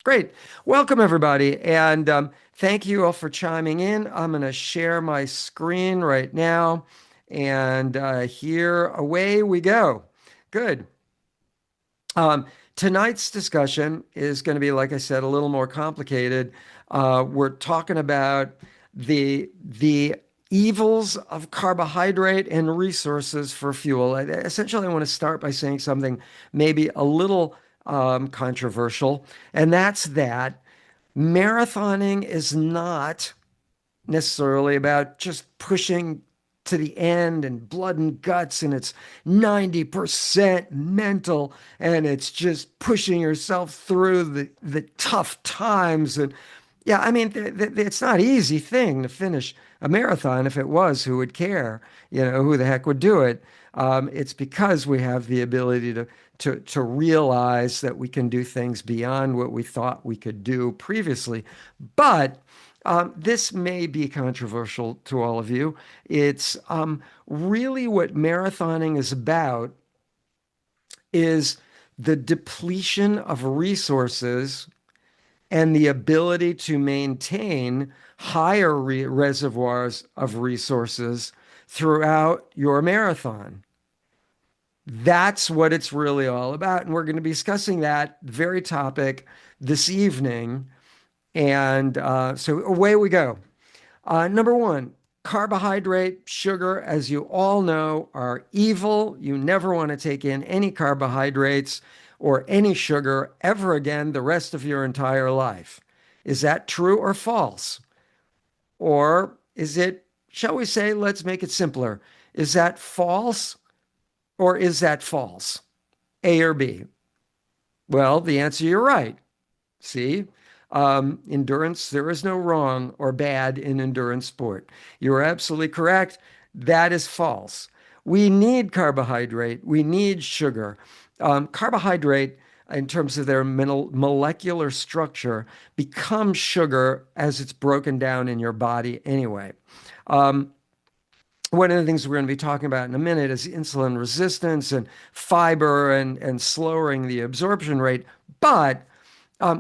Great. Welcome, everybody. And thank you all for chiming in. I'm going to share my screen right now. And here, away we go. Good. Um, Tonight's discussion is going to be, like I said, a little more complicated. We're talking about the evils of carbohydrate and resources for fuel. Essentially, I want to start by saying something maybe a little controversial, and that's that marathoning is not necessarily about just pushing to the end and blood and guts, and it's 90% mental, and it's just pushing yourself through the tough times. And yeah, I mean, it's not an easy thing to finish a marathon. If it was, who would care? Who the heck would do it? It's because we have the ability to realize that we can do things beyond what we thought we could do previously. But this may be controversial to all of you. It's really what marathoning is about is the depletion of resources and the ability to maintain higher reservoirs of resources throughout your marathon. That's what it's really all about. And we're going to be discussing that very topic this evening. And so away we go. Number one, carbohydrate, sugar, as you all know, are evil. You never want to take in any carbohydrates or any sugar ever again the rest of your entire life. Is that true or false? Or is it, shall we say, let's make it simpler. Is that false or is that false? A or B? Well, the answer, you're right. See, endurance, there is no wrong or bad in endurance sport. You're absolutely correct. That is false. We need carbohydrate. We need sugar. Carbohydrate, in terms of their molecular structure, becomes sugar as it's broken down in your body anyway. Um, One of the things we're going to be talking about in a minute is insulin resistance and fiber and slowing the absorption rate. But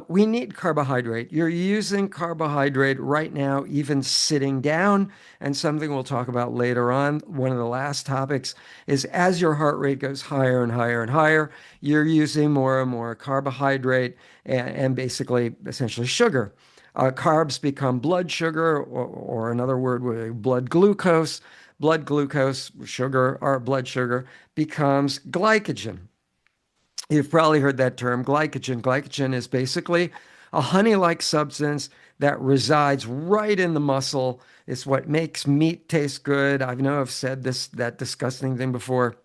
we need carbohydrate. You're using carbohydrate right now, even sitting down. And something we'll talk about later on, one of the last topics, is as your heart rate goes higher and higher and higher, you're using more and more carbohydrate and basically, essentially sugar. Carbs become blood sugar, or another word, blood glucose. Blood glucose, sugar, or blood sugar, becomes glycogen. You've probably heard that term, glycogen. Glycogen is basically a honey-like substance that resides right in the muscle. It's what makes meat taste good. I know I've said that disgusting thing before,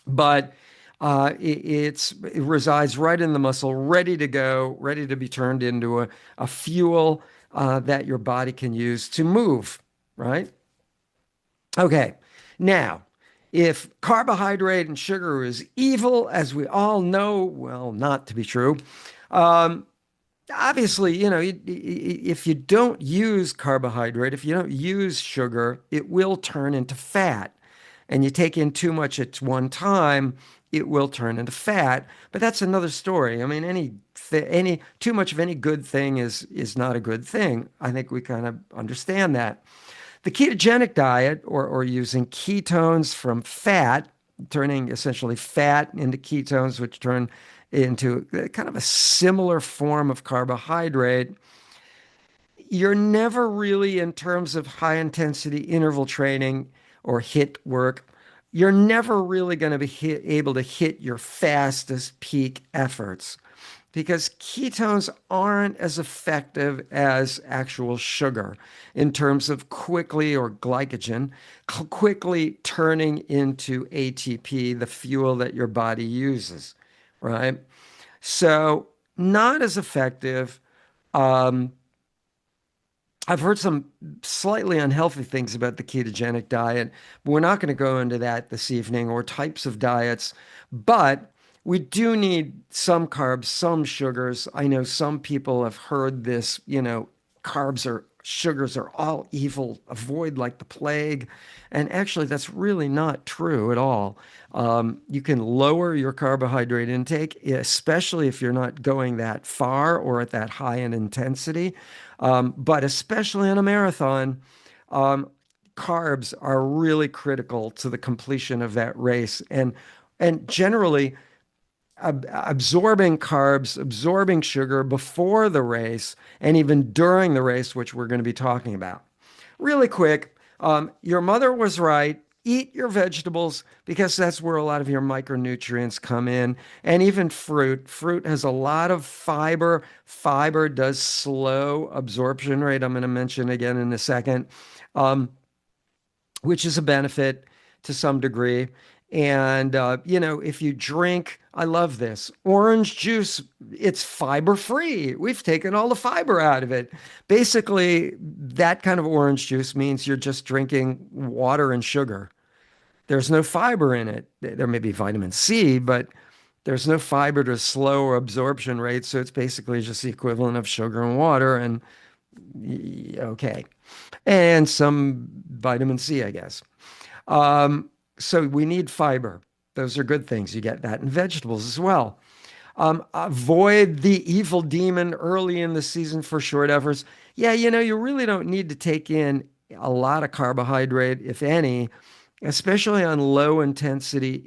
but it resides right in the muscle, ready to go, ready to be turned into a fuel that your body can use to move, right? Okay, now, if carbohydrate and sugar is evil, as we all know, well, not to be true, um, obviously, if you don't use carbohydrate, if you don't use sugar, it will turn into fat. And you take in too much at one time, it will turn into fat. But that's another story. I mean, any too much of any good thing is not a good thing. I think we kind of understand that. The ketogenic diet, or using ketones from fat, turning essentially fat into ketones, which turn into kind of a similar form of carbohydrate, you're never really, in terms of high intensity interval training or HIIT work, you're never really going to be able to hit your fastest peak efforts because ketones aren't as effective as actual sugar in terms of quickly, or glycogen, quickly turning into ATP, the fuel that your body uses, right? So, not as effective. Um, I've heard some slightly unhealthy things about the ketogenic diet, but we're not going to go into that this evening, or types of diets. But we do need some carbs, some sugars. I know some people have heard this, carbs are sugars are all evil, avoid like the plague. And actually, that's really not true at all. You can lower your carbohydrate intake, especially if you're not going that far or at that high in intensity. But especially in a marathon, um, carbs are really critical to the completion of that race. And generally, absorbing carbs, absorbing sugar before the race, and even during the race, which we're going to be talking about. Really quick, your mother was right. Eat your vegetables because that's where a lot of your micronutrients come in, and even fruit. Fruit has a lot of fiber. Fiber does slow absorption rate. I'm going to mention again in a second. Um, which is a benefit to some degree. And, if you drink, I love this orange juice, it's fiber free. We've taken all the fiber out of it. Basically, that kind of orange juice means you're just drinking water and sugar. There's no fiber in it. There may be vitamin C, but there's no fiber to slow absorption rate. So it's basically just the equivalent of sugar and water. And okay. And some vitamin C, I guess. Um, so we need fiber. Those are good things. You get that in vegetables as well. Avoid the evil demon early in the season for short efforts. Yeah, you really don't need to take in a lot of carbohydrate, if any, especially on low intensity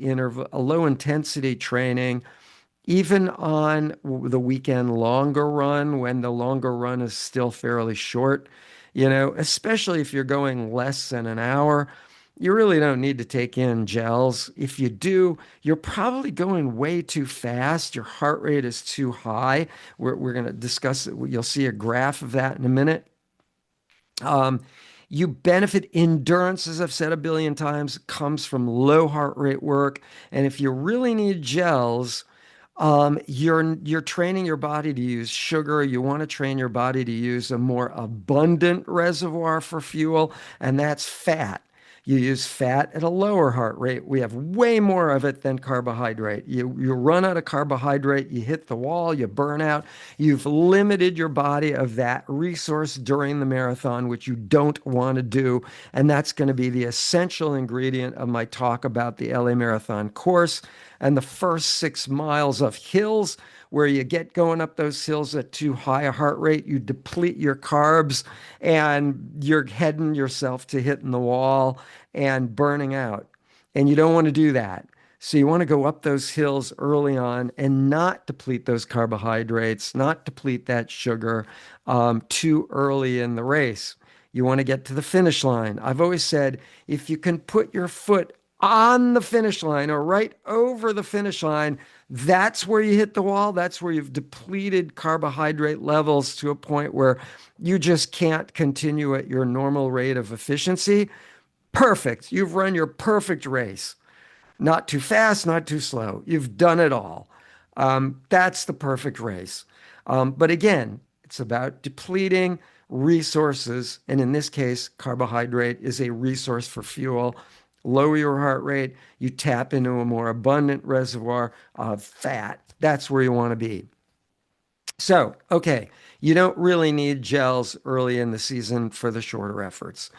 training, even on the weekend longer run, when the longer run is still fairly short, especially if you're going less than an hour, you really don't need to take in gels. If you do, you're probably going way too fast. Your heart rate is too high. We're going to discuss it. You'll see a graph of that in a minute. Um, you benefit endurance, as I've said a billion times, comes from low heart rate work. And if you really need gels, you're training your body to use sugar. You want to train your body to use a more abundant reservoir for fuel, and that's fat. You use fat at a lower heart rate. We have way more of it than carbohydrate. You run out of carbohydrate, you hit the wall, you burn out. You've limited your body of that resource during the marathon, which you don't want to do. And that's going to be the essential ingredient of my talk about the LA Marathon course and the first 6 miles of hills where you get going up those hills at too high a heart rate, you deplete your carbs, and you're heading yourself to hitting the wall and burning out. And you don't want to do that. So you want to go up those hills early on and not deplete those carbohydrates, not deplete that sugar too early in the race. You want to get to the finish line. I've always said if you can put your foot on the finish line or right over the finish line, that's where you hit the wall. That's where you've depleted carbohydrate levels to a point where you just can't continue at your normal rate of efficiency. Perfect. You've run your perfect race. Not too fast, not too slow. You've done it all. That's the perfect race. But again, it's about depleting resources. And in this case, carbohydrate is a resource for fuel. Lower your heart rate, you tap into a more abundant reservoir of fat. That's where you want to be. So, okay, you don't really need gels early in the season for the shorter efforts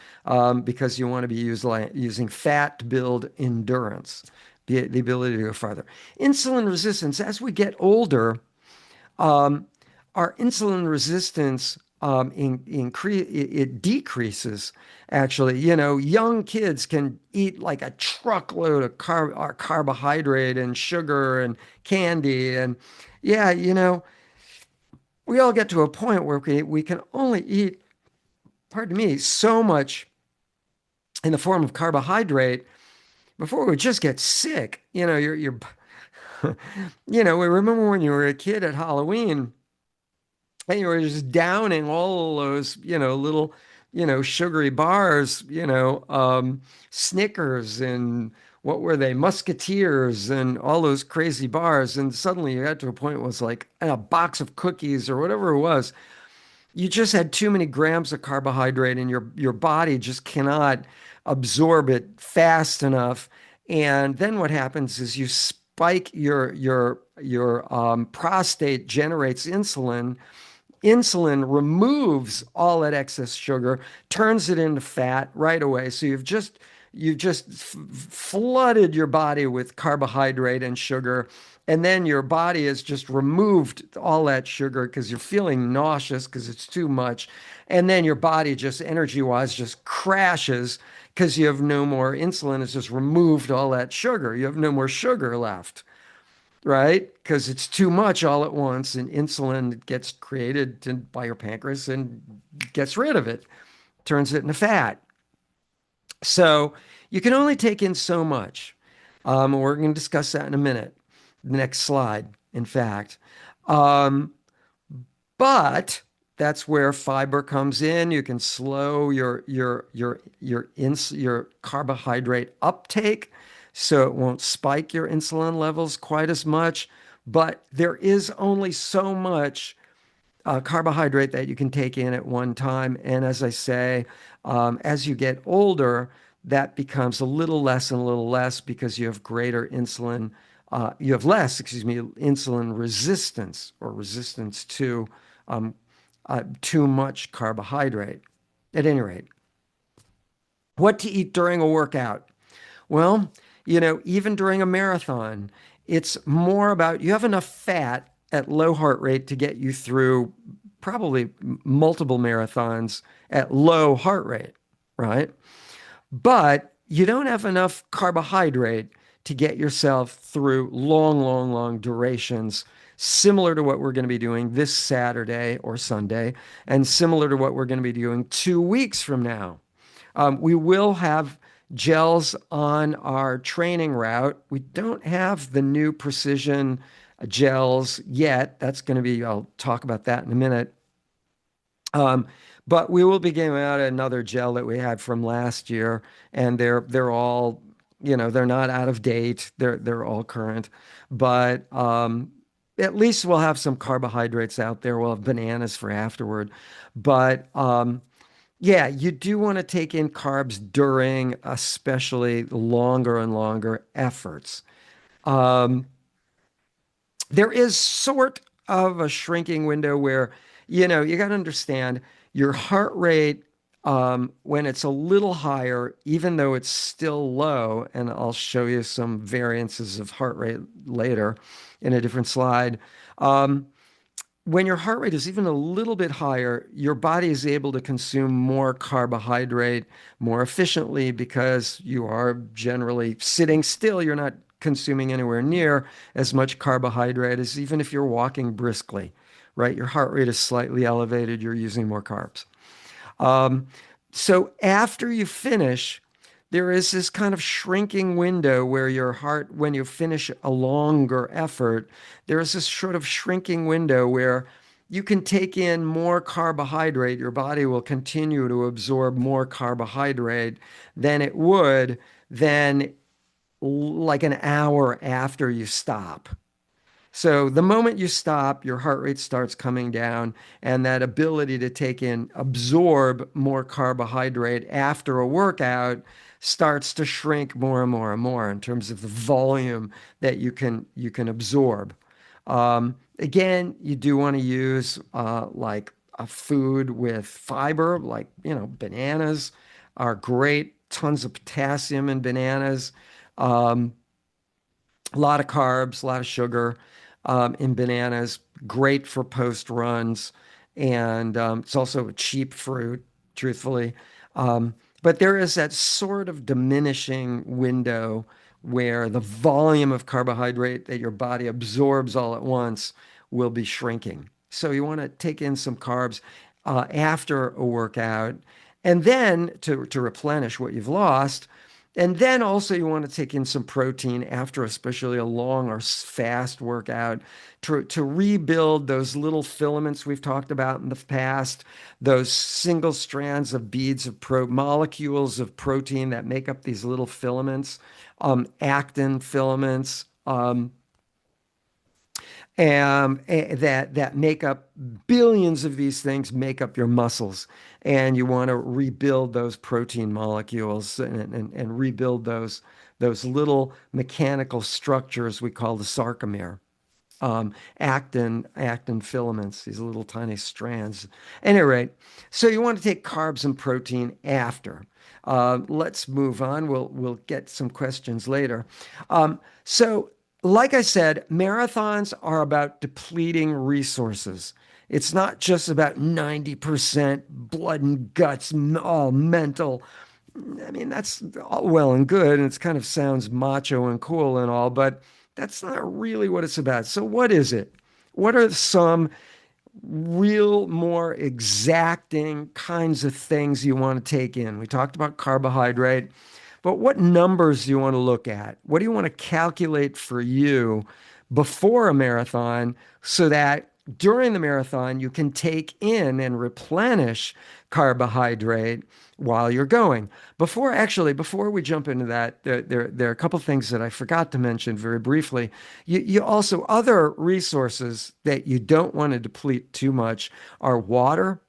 because you want to be using fat to build endurance, the ability to go farther. Insulin resistance, as we get older, um, our insulin resistance it decreases. Actually, young kids can eat like a truckload of carbohydrate and sugar and candy, and yeah, we all get to a point where we can only eat, pardon me, so much in the form of carbohydrate before we just get sick. We remember when you were a kid at Halloween and you were just downing all of those, little, sugary bars, Snickers and what were they, Musketeers and all those crazy bars. And suddenly you got to a point where it was like a box of cookies or whatever it was. You just had too many grams of carbohydrate and your body just cannot absorb it fast enough. And then what happens is you spike your prostate generates insulin insulin removes all that excess sugar, turns it into fat right away. So you've just flooded your body with carbohydrate and sugar, and then your body has just removed all that sugar because you're feeling nauseous because it's too much, and then your body just energy wise just crashes because you have no more insulin. It's just removed all that sugar. You have no more sugar left, right? Because it's too much all at once, and insulin gets created by your pancreas and gets rid of it, turns it into fat. So you can only take in so much. We're going to discuss that in a minute. The next slide, in fact. Um, but that's where fiber comes in. You can slow your carbohydrate uptake so it won't spike your insulin levels quite as much. But there is only so much carbohydrate that you can take in at one time. And as I say, as you get older, that becomes a little less and a little less because you have greater insulin, you have less, excuse me, insulin resistance or resistance to um, too much carbohydrate. At any rate, what to eat during a workout? Well, even during a marathon, it's more about you have enough fat at low heart rate to get you through probably multiple marathons at low heart rate, right? But you don't have enough carbohydrate to get yourself through long, long, long durations, similar to what we're going to be doing this Saturday or Sunday, and similar to what we're going to be doing 2 weeks from now. We will have gels on our training route. We don't have the new precision gels yet. That's going to be, I'll talk about that in a minute. Um, but we will be giving out another gel that we had from last year, and they're all, they're not out of date. They're all current. But at least we'll have some carbohydrates out there. We'll have bananas for afterward. But yeah, you do want to take in carbs during especially longer and longer efforts. Um, there is sort of a shrinking window where, you got to understand your heart rate when it's a little higher, even though it's still low, and I'll show you some variances of heart rate later in a different slide. Um, when your heart rate is even a little bit higher, your body is able to consume more carbohydrate more efficiently because you are generally sitting still. You're not consuming anywhere near as much carbohydrate as even if you're walking briskly, right? Your heart rate is slightly elevated, you're using more carbs. Um, so after you finish, there is this kind of shrinking window where your heart, when you finish a longer effort, there is this sort of shrinking window where you can take in more carbohydrate. Your body will continue to absorb more carbohydrate than it would than like an hour after you stop. So the moment you stop, your heart rate starts coming down, and that ability to take in, absorb more carbohydrate after a workout starts to shrink more and more and more in terms of the volume that you can absorb. Again, you do want to use like a food with fiber, like bananas are great. Tons of potassium in bananas. Um, a lot of carbs, a lot of sugar in bananas. Great for post runs, and it's also a cheap fruit, truthfully. But there is that sort of diminishing window where the volume of carbohydrate that your body absorbs all at once will be shrinking. So you want to take in some carbs after a workout, and then to replenish what you've lost. And then also you want to take in some protein after especially a long or fast workout to rebuild those little filaments we've talked about in the past, those single strands of beads of molecules of protein that make up these little filaments, actin filaments. That make up billions of these things make up your muscles, and you want to rebuild those protein molecules and rebuild those little mechanical structures we call the sarcomere. actin filaments, these little tiny strands. At any rate, so you want to take carbs and protein after. Let's move on. We'll get some questions later. So, like I said, marathons are about depleting resources. It's not just about 90% blood and guts, all mental. I mean, that's all well and good, and it kind of sounds macho and cool and all, but that's not really what it's about. So, what is it? What are some real more exacting kinds of things you want to take in? We talked about carbohydrate, but what numbers do you want to look at? What do you want to calculate for you before a marathon so that during the marathon you can take in and replenish carbohydrate while you're going? Before we jump into that, there are a couple things that I forgot to mention very briefly. You also, other resources that you don't want to deplete too much are water,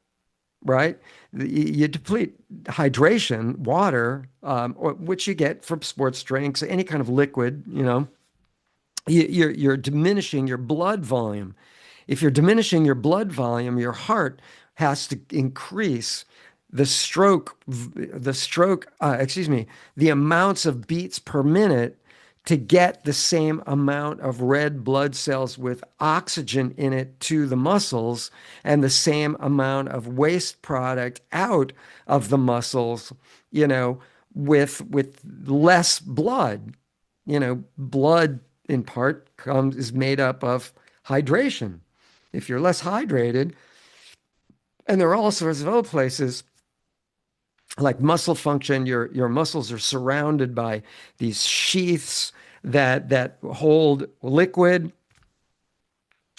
right? You deplete hydration, water, which you get from sports drinks, any kind of liquid, you're diminishing your blood volume. If you're diminishing your blood volume, your heart has to increase excuse me, the amounts of beats per minute to get the same amount of red blood cells with oxygen in it to the muscles and the same amount of waste product out of the muscles, you know, with less blood. Blood in part is made up of hydration. If you're less hydrated, and there are all sorts of other places like muscle function, your muscles are surrounded by these sheaths that hold liquid.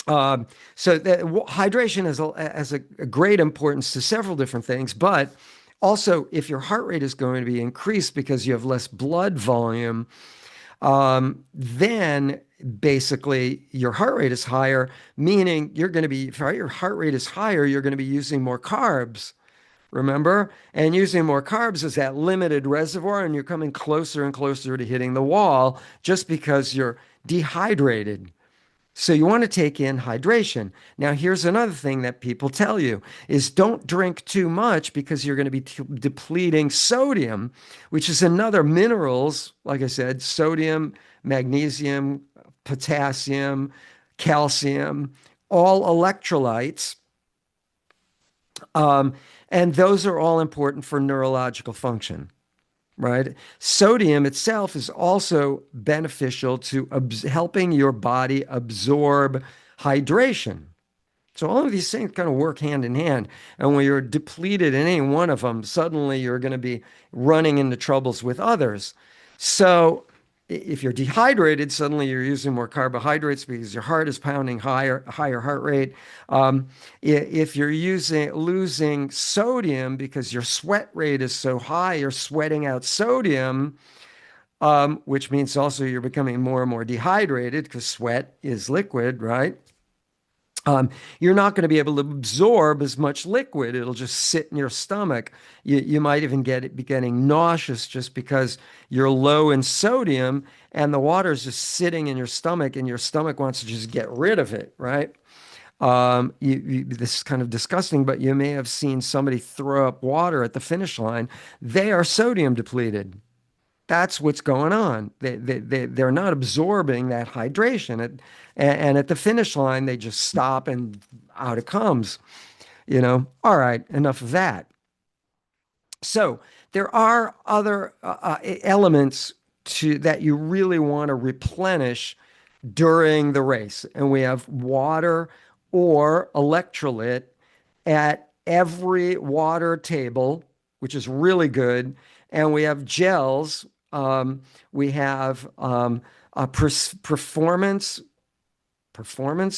So that hydration has a great importance to several different things, but also if your heart rate is going to be increased because you have less blood volume, then basically your heart rate is higher, meaning if your heart rate is higher, you're going to be using more carbs. Remember? And using more carbs is that limited reservoir, and you're coming closer and closer to hitting the wall just because you're dehydrated. So you want to take in hydration. Now, here's another thing that people tell you is don't drink too much because you're going to be depleting sodium, which is another minerals, like I said, sodium, magnesium, potassium, calcium, all electrolytes. Um, and those are all important for neurological function, right? Sodium itself is also beneficial to helping your body absorb hydration. So all of these things kind of work hand in hand. And when you're depleted in any one of them, suddenly you're going to be running into troubles with others. So if you're dehydrated, suddenly you're using more carbohydrates because your heart is pounding higher heart rate. If you're losing sodium because your sweat rate is so high, you're sweating out sodium, which means also you're becoming more and more dehydrated because sweat is liquid, right? You're not going to be able to absorb as much liquid. It'll just sit in your stomach. You might even be getting nauseous just because you're low in sodium and the water is just sitting in your stomach and your stomach wants to just get rid of it, right? This is kind of disgusting, but you may have seen somebody throw up water at the finish line. They are sodium depleted. That's what's going on. They're not absorbing that hydration. And at the finish line, they just stop and out it comes. All right, enough of that. So there are other elements that you really want to replenish during the race. And we have water or electrolyte at every water table, which is really good. And we have gels. We have a performance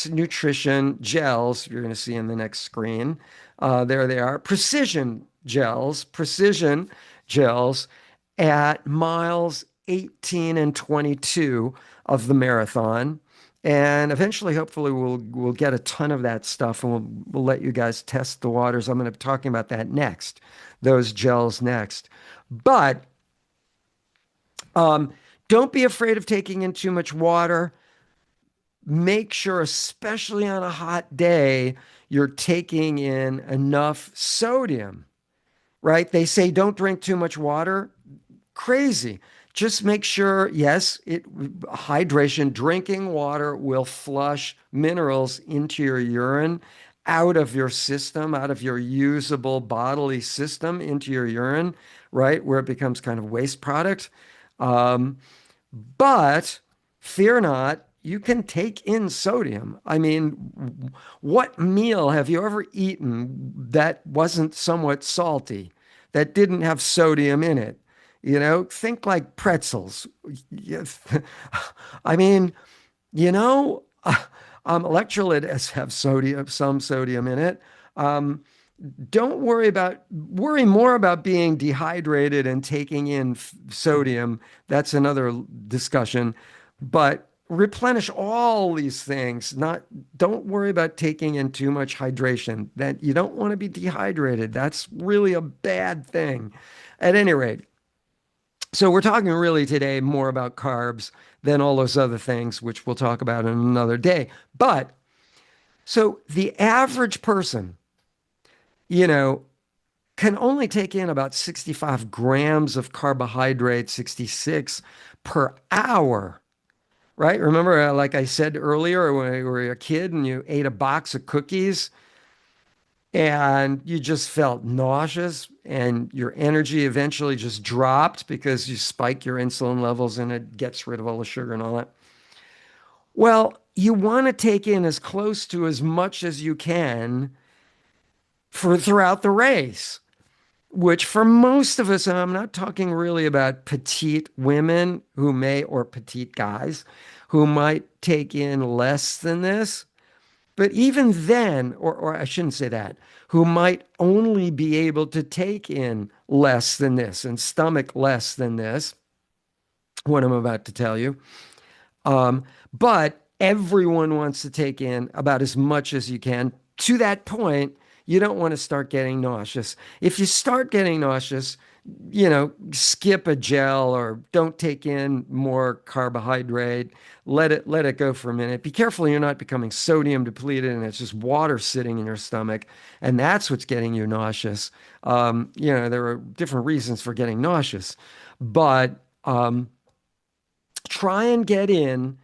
nutrition gels you're going to see in the next screen. There they are. Precision gels at miles 18 and 22 of the marathon. And eventually, hopefully, we'll get a ton of that stuff, and we'll let you guys test the waters. I'm going to be talking about that next, those gels next. But don't be afraid of taking in too much water. make sure, especially on a hot day, you're taking in enough sodium, right? They say don't drink too much water. Crazy. Just make sure, yes, hydration, drinking water will flush minerals into your urine, out of your system, out of your usable bodily system into your urine, right? Where it becomes kind of waste product. Um, but fear not, you can take in sodium. I mean, what meal have you ever eaten that wasn't somewhat salty, that didn't have sodium in it? You know, think like pretzels. Yes. I mean, you know, electrolytes have sodium, some sodium in it. Um, don't worry more about being dehydrated and taking in sodium. That's another discussion. But replenish all these things. Not Don't worry about taking in too much hydration. That you don't want to be dehydrated. That's really a bad thing. At any rate, so we're talking really today more about carbs than all those other things, which we'll talk about in another day. But so the average person, you know, can only take in about 65 grams of carbohydrate, 66 per hour, right? Remember, like I said earlier, when you were a kid and you ate a box of cookies and you just felt nauseous and your energy eventually just dropped because you spike your insulin levels and it gets rid of all the sugar and all that. Well, you want to take in as close to as much as you can for throughout the race, which for most of us, and I'm not talking really about petite women who may, or petite guys who might take in less than this, but even then, or I shouldn't say that, who might only be able to take in less than this and stomach less than this, what I'm about to tell you. Um, but everyone wants to take in about as much as you can. To that point, you don't want to start getting nauseous. If you start getting nauseous, skip a gel or don't take in more carbohydrate. Let it go for a minute. Be careful you're not becoming sodium depleted and it's just water sitting in your stomach, and that's what's getting you nauseous. There are different reasons for getting nauseous, but try and get in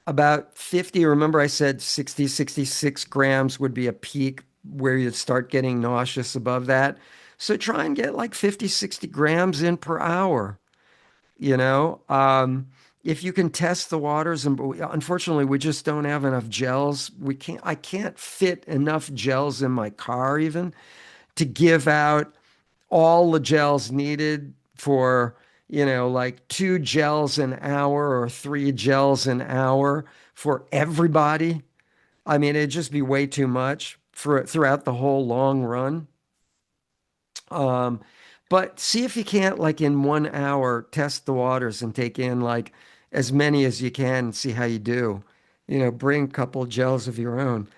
about 50. Remember, I said 60, 66 grams would be a peak where you'd start getting nauseous above that. So try and get like 50, 60 grams in per hour, you know? If you can test the waters, and unfortunately, we just don't have enough gels. I can't fit enough gels in my car even to give out all the gels needed for, like 2 gels an hour or 3 gels an hour for everybody. I mean, it'd just be way too much for throughout the whole long run. Um, but see if you can't, like in 1 hour, test the waters and take in like as many as you can and see how you do. Bring a couple of gels of your own,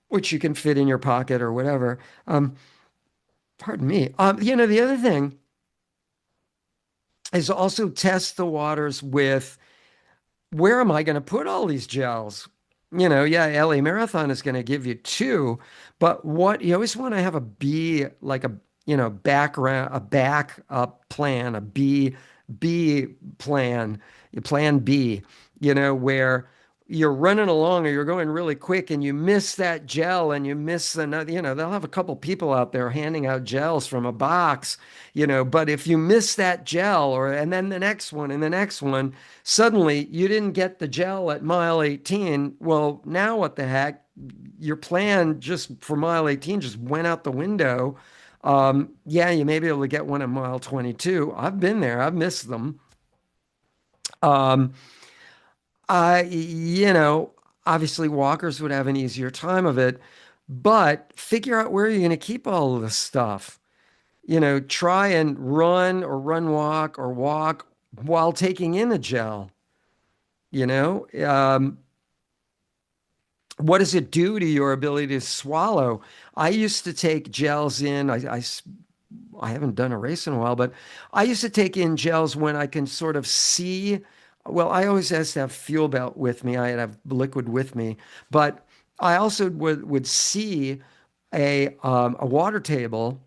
which you can fit in your pocket or whatever. Pardon me. The other thing is also test the waters with where am I going to put all these gels? Yeah, LA Marathon is going to give you two, but what you always want to have a B, like a, background, a backup plan, a B plan, plan B, where you're running along or you're going really quick and you miss that gel and you miss another, they'll have a couple people out there handing out gels from a box, but if you miss that gel and then the next one and the next one, suddenly you didn't get the gel at mile 18. Well, now what the heck? Your plan just for mile 18 just went out the window. Yeah, you may be able to get one at mile 22. I've been there. I've missed them. Um, Obviously walkers would have an easier time of it, but figure out where you're going to keep all of this stuff. Try and run or run walk or walk while taking in a gel. You know, what does it do to your ability to swallow? I used to take gels in. I haven't done a race in a while, but I used to take in gels when I can sort of see Well, I always had to have fuel belt with me. I had to have liquid with me, but I also would see a water table,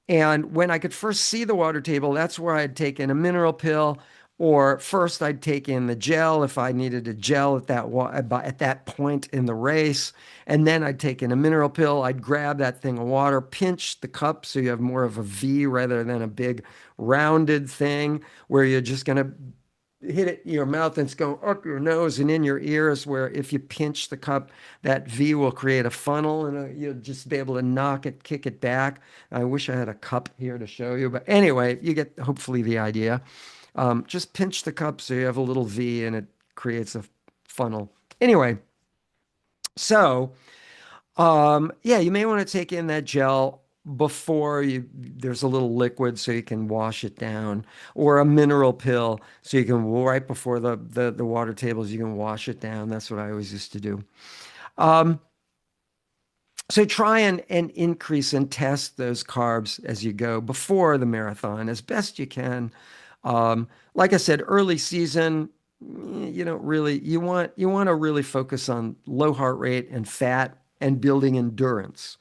and when I could first see the water table, that's where I'd take in a mineral pill, or first I'd take in the gel if I needed a gel at at that point in the race, and then I'd take in a mineral pill. I'd grab that thing of water, pinch the cup so you have more of a V rather than a big rounded thing where you're just gonna hit it in your mouth and it's going up your nose and in your ears, where if you pinch the cup, that V will create a funnel and you'll just be able to knock it, kick it back. I wish I had a cup here to show you, but anyway, you get hopefully the idea. Just pinch the cup so you have a little V and it creates a funnel. Anyway, so yeah, you may want to take in that gel before there's a little liquid so you can wash it down, or a mineral pill so you can right before the water tables you can wash it down. That's what I always used to do. Um, so try and increase and test those carbs as you go before the marathon as best you can. Like I said, early season, you don't really you want to really focus on low heart rate and fat and building endurance,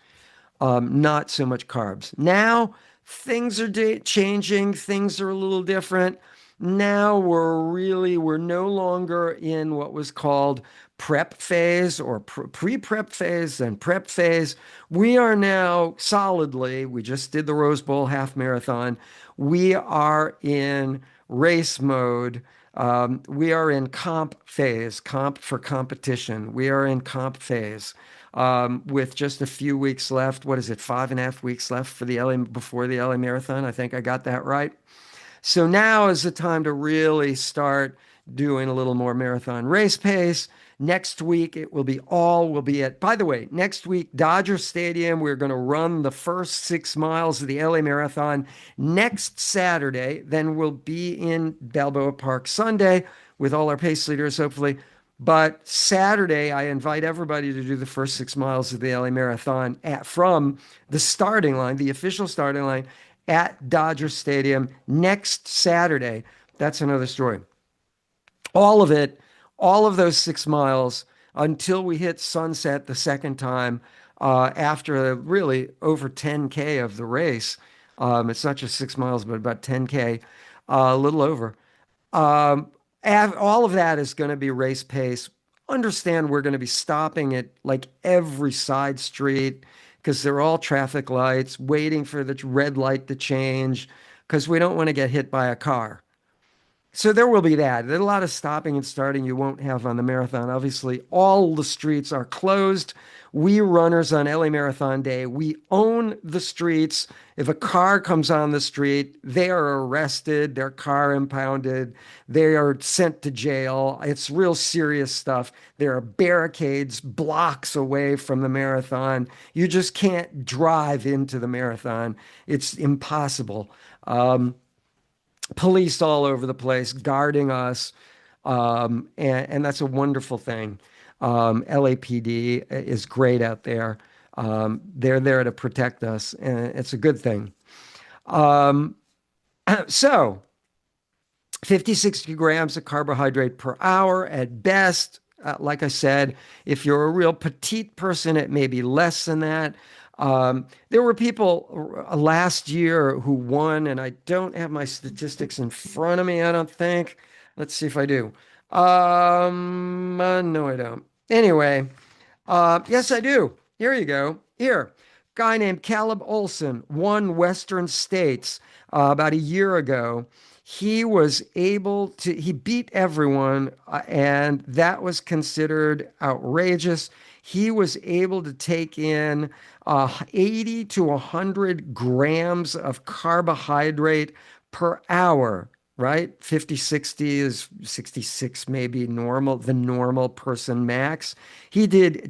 not so much carbs. Now things are changing, things are a little different. Now we're no longer in what was called prep phase or pre-prep phase and prep phase. We are now solidly, we just did the Rose Bowl half marathon. We are in race mode. We are in comp phase, comp for competition. We are in comp phase, with just a few weeks left. What is it? 5.5 weeks left for the LA before the LA Marathon. I think I got that right. So now is the time to really start doing a little more marathon race pace. Next week, it will be at, by the way, next week, Dodger Stadium. We're going to run the first 6 miles of the LA Marathon next Saturday. Then we'll be in Balboa Park Sunday with all our pace leaders, hopefully. But Saturday, I invite everybody to do the first 6 miles of the LA Marathon from the starting line, the official starting line at Dodger Stadium next Saturday. That's another story. All of it, all of those 6 miles until we hit sunset the second time, after really over 10K of the race. It's not just 6 miles, but about 10K, a little over. Um, all of that is going to be race pace. Understand we're going to be stopping at like every side street because they're all traffic lights, waiting for the red light to change because we don't want to get hit by a car. So there will be that. There's a lot of stopping and starting you won't have on the marathon. Obviously, all the streets are closed. We runners on LA Marathon Day, we own the streets. If a car comes on the street, they are arrested, their car impounded, they are sent to jail. It's real serious stuff. There are barricades blocks away from the marathon. You just can't drive into the marathon. It's impossible. Police all over the place guarding us. And that's a wonderful thing. LAPD is great out there. They're there to protect us, and it's a good thing. Um, so, 50, 60 grams of carbohydrate per hour at best. Like I said, if you're a real petite person, it may be less than that. There were people last year who won, and I don't have my statistics in front of me, I don't think. Let's see if I do. No, I don't. Anyway, yes, I do. Here you go. Here, guy named Caleb Olson won Western States about a year ago. He beat everyone, and that was considered outrageous. He was able to take in 80 to 100 grams of carbohydrate per hour, right? 50, 60 is 66, maybe normal, the normal person max.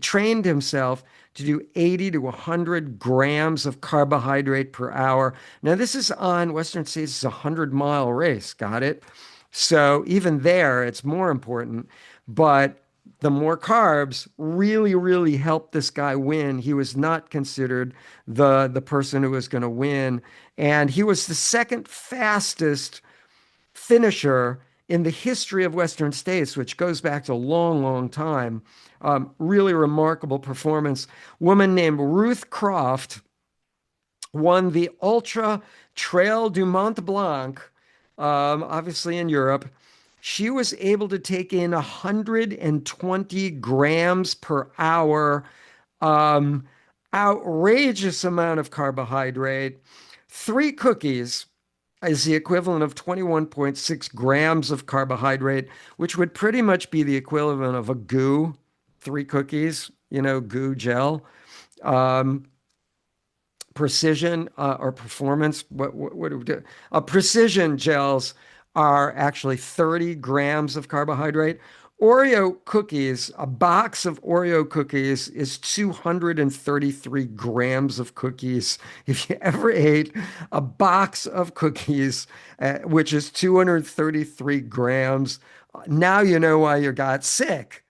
Trained himself to do 80 to 100 grams of carbohydrate per hour. Now, this is on Western States, it's a 100-mile race. Got it? So even there, it's more important. But the more carbs really, really helped this guy win. He was not considered the person who was going to win. And he was the second fastest finisher in the history of Western states, which goes back to a long, long time. Really remarkable performance. Woman named Ruth Croft won the Ultra Trail du Mont Blanc, obviously in Europe. She was able to take in 120 grams per hour, um, outrageous amount of carbohydrate. Three cookies is the equivalent of 21.6 grams of carbohydrate, which would pretty much be the equivalent of a goo. Three cookies, goo gel. Um, Precision or performance. What do we do? Precision gels are actually 30 grams of carbohydrate. Oreo cookies, a box of Oreo cookies is 233 grams of cookies. If you ever ate a box of cookies, which is 233 grams, now you know why you got sick,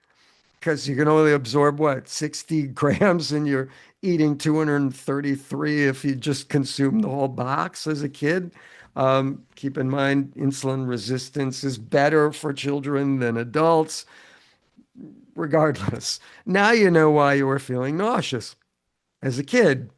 because you can only absorb what, 60 grams, and you're eating 233 if you just consume the whole box as a kid. Keep in mind, insulin resistance is better for children than adults. Regardless, now you know why you were feeling nauseous as a kid.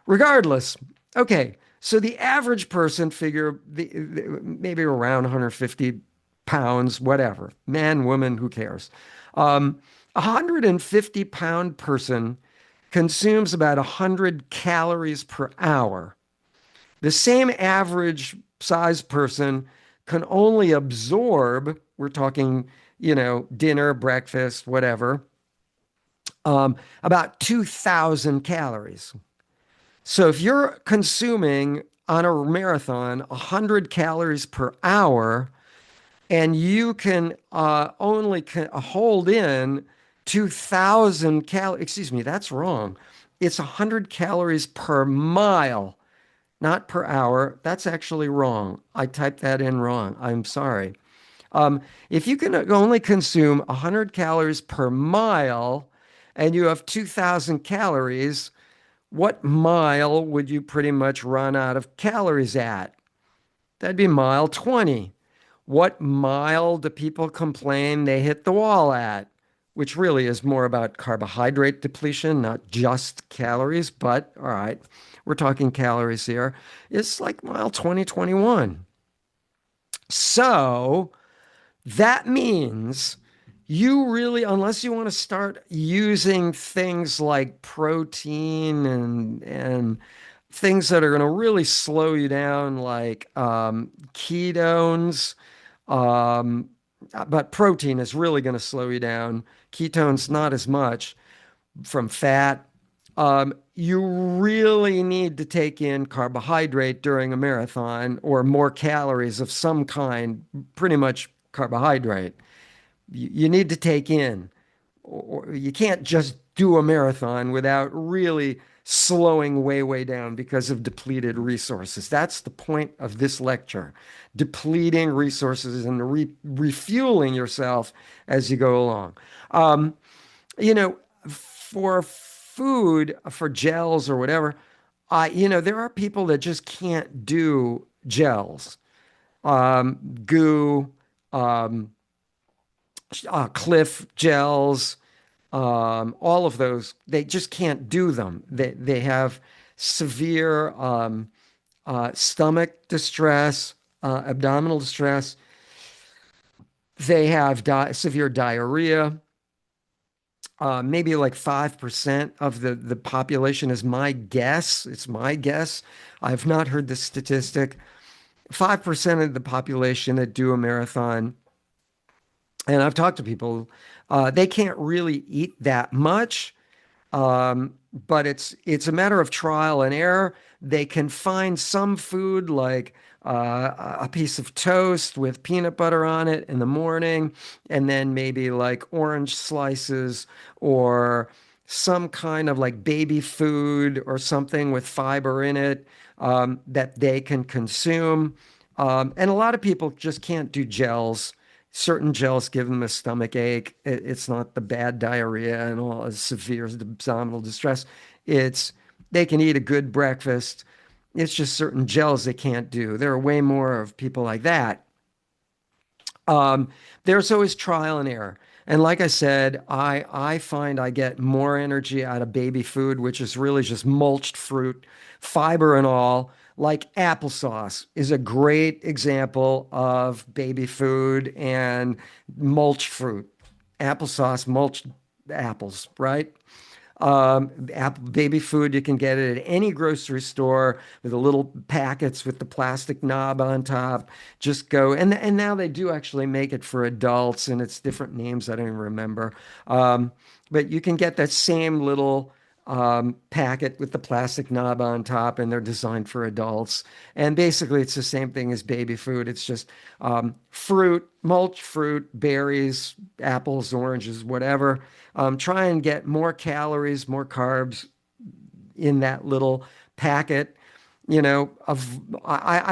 Regardless, okay, so the average person, figure maybe around 150 pounds, whatever, man, woman, who cares? A 150-pound person consumes about 100 calories per hour. The same average size person can only absorb, we're talking, dinner, breakfast, whatever, about 2,000 calories. So if you're consuming on a marathon 100 calories per hour, and you can only hold in 2,000 calories. Excuse me, that's wrong. It's 100 calories per mile, not per hour. That's actually wrong. I typed that in wrong. I'm sorry. If you can only consume 100 calories per mile and you have 2,000 calories, what mile would you pretty much run out of calories at? That'd be mile 20. What mile do people complain they hit the wall at? Which really is more about carbohydrate depletion, not just calories, but all right, we're talking calories here. It's like mile 20, 21. So that means you really, unless you want to start using things like protein and things that are going to really slow you down, like ketones, um, but protein is really going to slow you down. Ketones, not as much from fat. You really need to take in carbohydrate during a marathon or more calories of some kind, pretty much carbohydrate. You need to take in, or you can't just do a marathon without really slowing way, way down because of depleted resources. That's the point of this lecture. Depleting resources and refueling yourself as you go along. Um, you know, for food, for gels or whatever, there are people that just can't do gels, goo, um, Cliff gels, all of those, they just can't do them. They have severe stomach distress, abdominal distress. They have severe diarrhea. Maybe like 5% of the population is my guess. It's my guess. I've not heard the statistic. 5% of the population that do a marathon, and I've talked to people, they can't really eat that much. But it's a matter of trial and error. They can find some food like a piece of toast with peanut butter on it in the morning, and then maybe like orange slices or some kind of like baby food or something with fiber in it that they can consume. And a lot of people just can't do gels. Certain gels give them a stomach ache. It's not the bad diarrhea and all severe abdominal distress. It's they can eat a good breakfast. It's just certain gels they can't do. There are way more of people like that. Um, there's always trial and error. And like I said, I find I get more energy out of baby food, which is really just mulched fruit, fiber and all. Like applesauce is a great example of baby food and mulched fruit. Applesauce, mulched apples, right? Apple baby food, you can get it at any grocery store with the little packets with the plastic knob on top. Just go, and now they do actually make it for adults, and it's different names I don't even remember. But you can get that same little packet with the plastic knob on top, and they're designed for adults. And basically, it's the same thing as baby food. It's just fruit, mulch fruit, berries, apples, oranges, whatever. Try and get more calories, more carbs in that little packet. I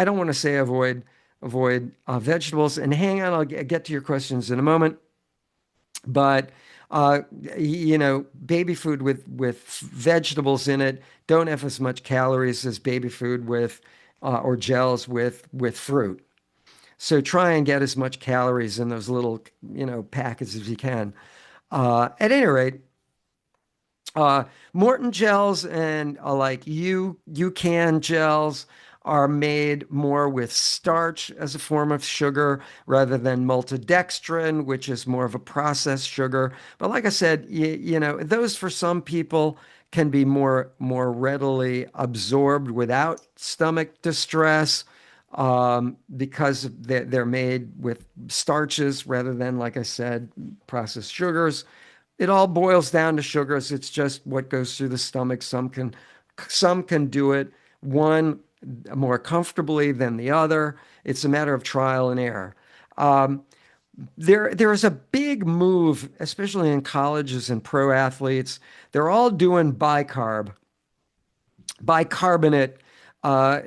don't want to say avoid vegetables. And hang on, I'll get to your questions in a moment. But baby food with vegetables in it don't have as much calories as baby food with or gels with fruit. So try and get as much calories in those little, packets as you can. At any rate, Morton gels and like UCAN gels are made more with starch as a form of sugar rather than maltodextrin, which is more of a processed sugar. But like I said, those for some people can be more readily absorbed without stomach distress because they're made with starches rather than, like I said, processed sugars. It all boils down to sugars. It's just what goes through the stomach. Some can do it one more comfortably than the other. It's a matter of trial and error. Um, there is a big move, especially in colleges and pro athletes. They're all doing bicarb, bicarbonate,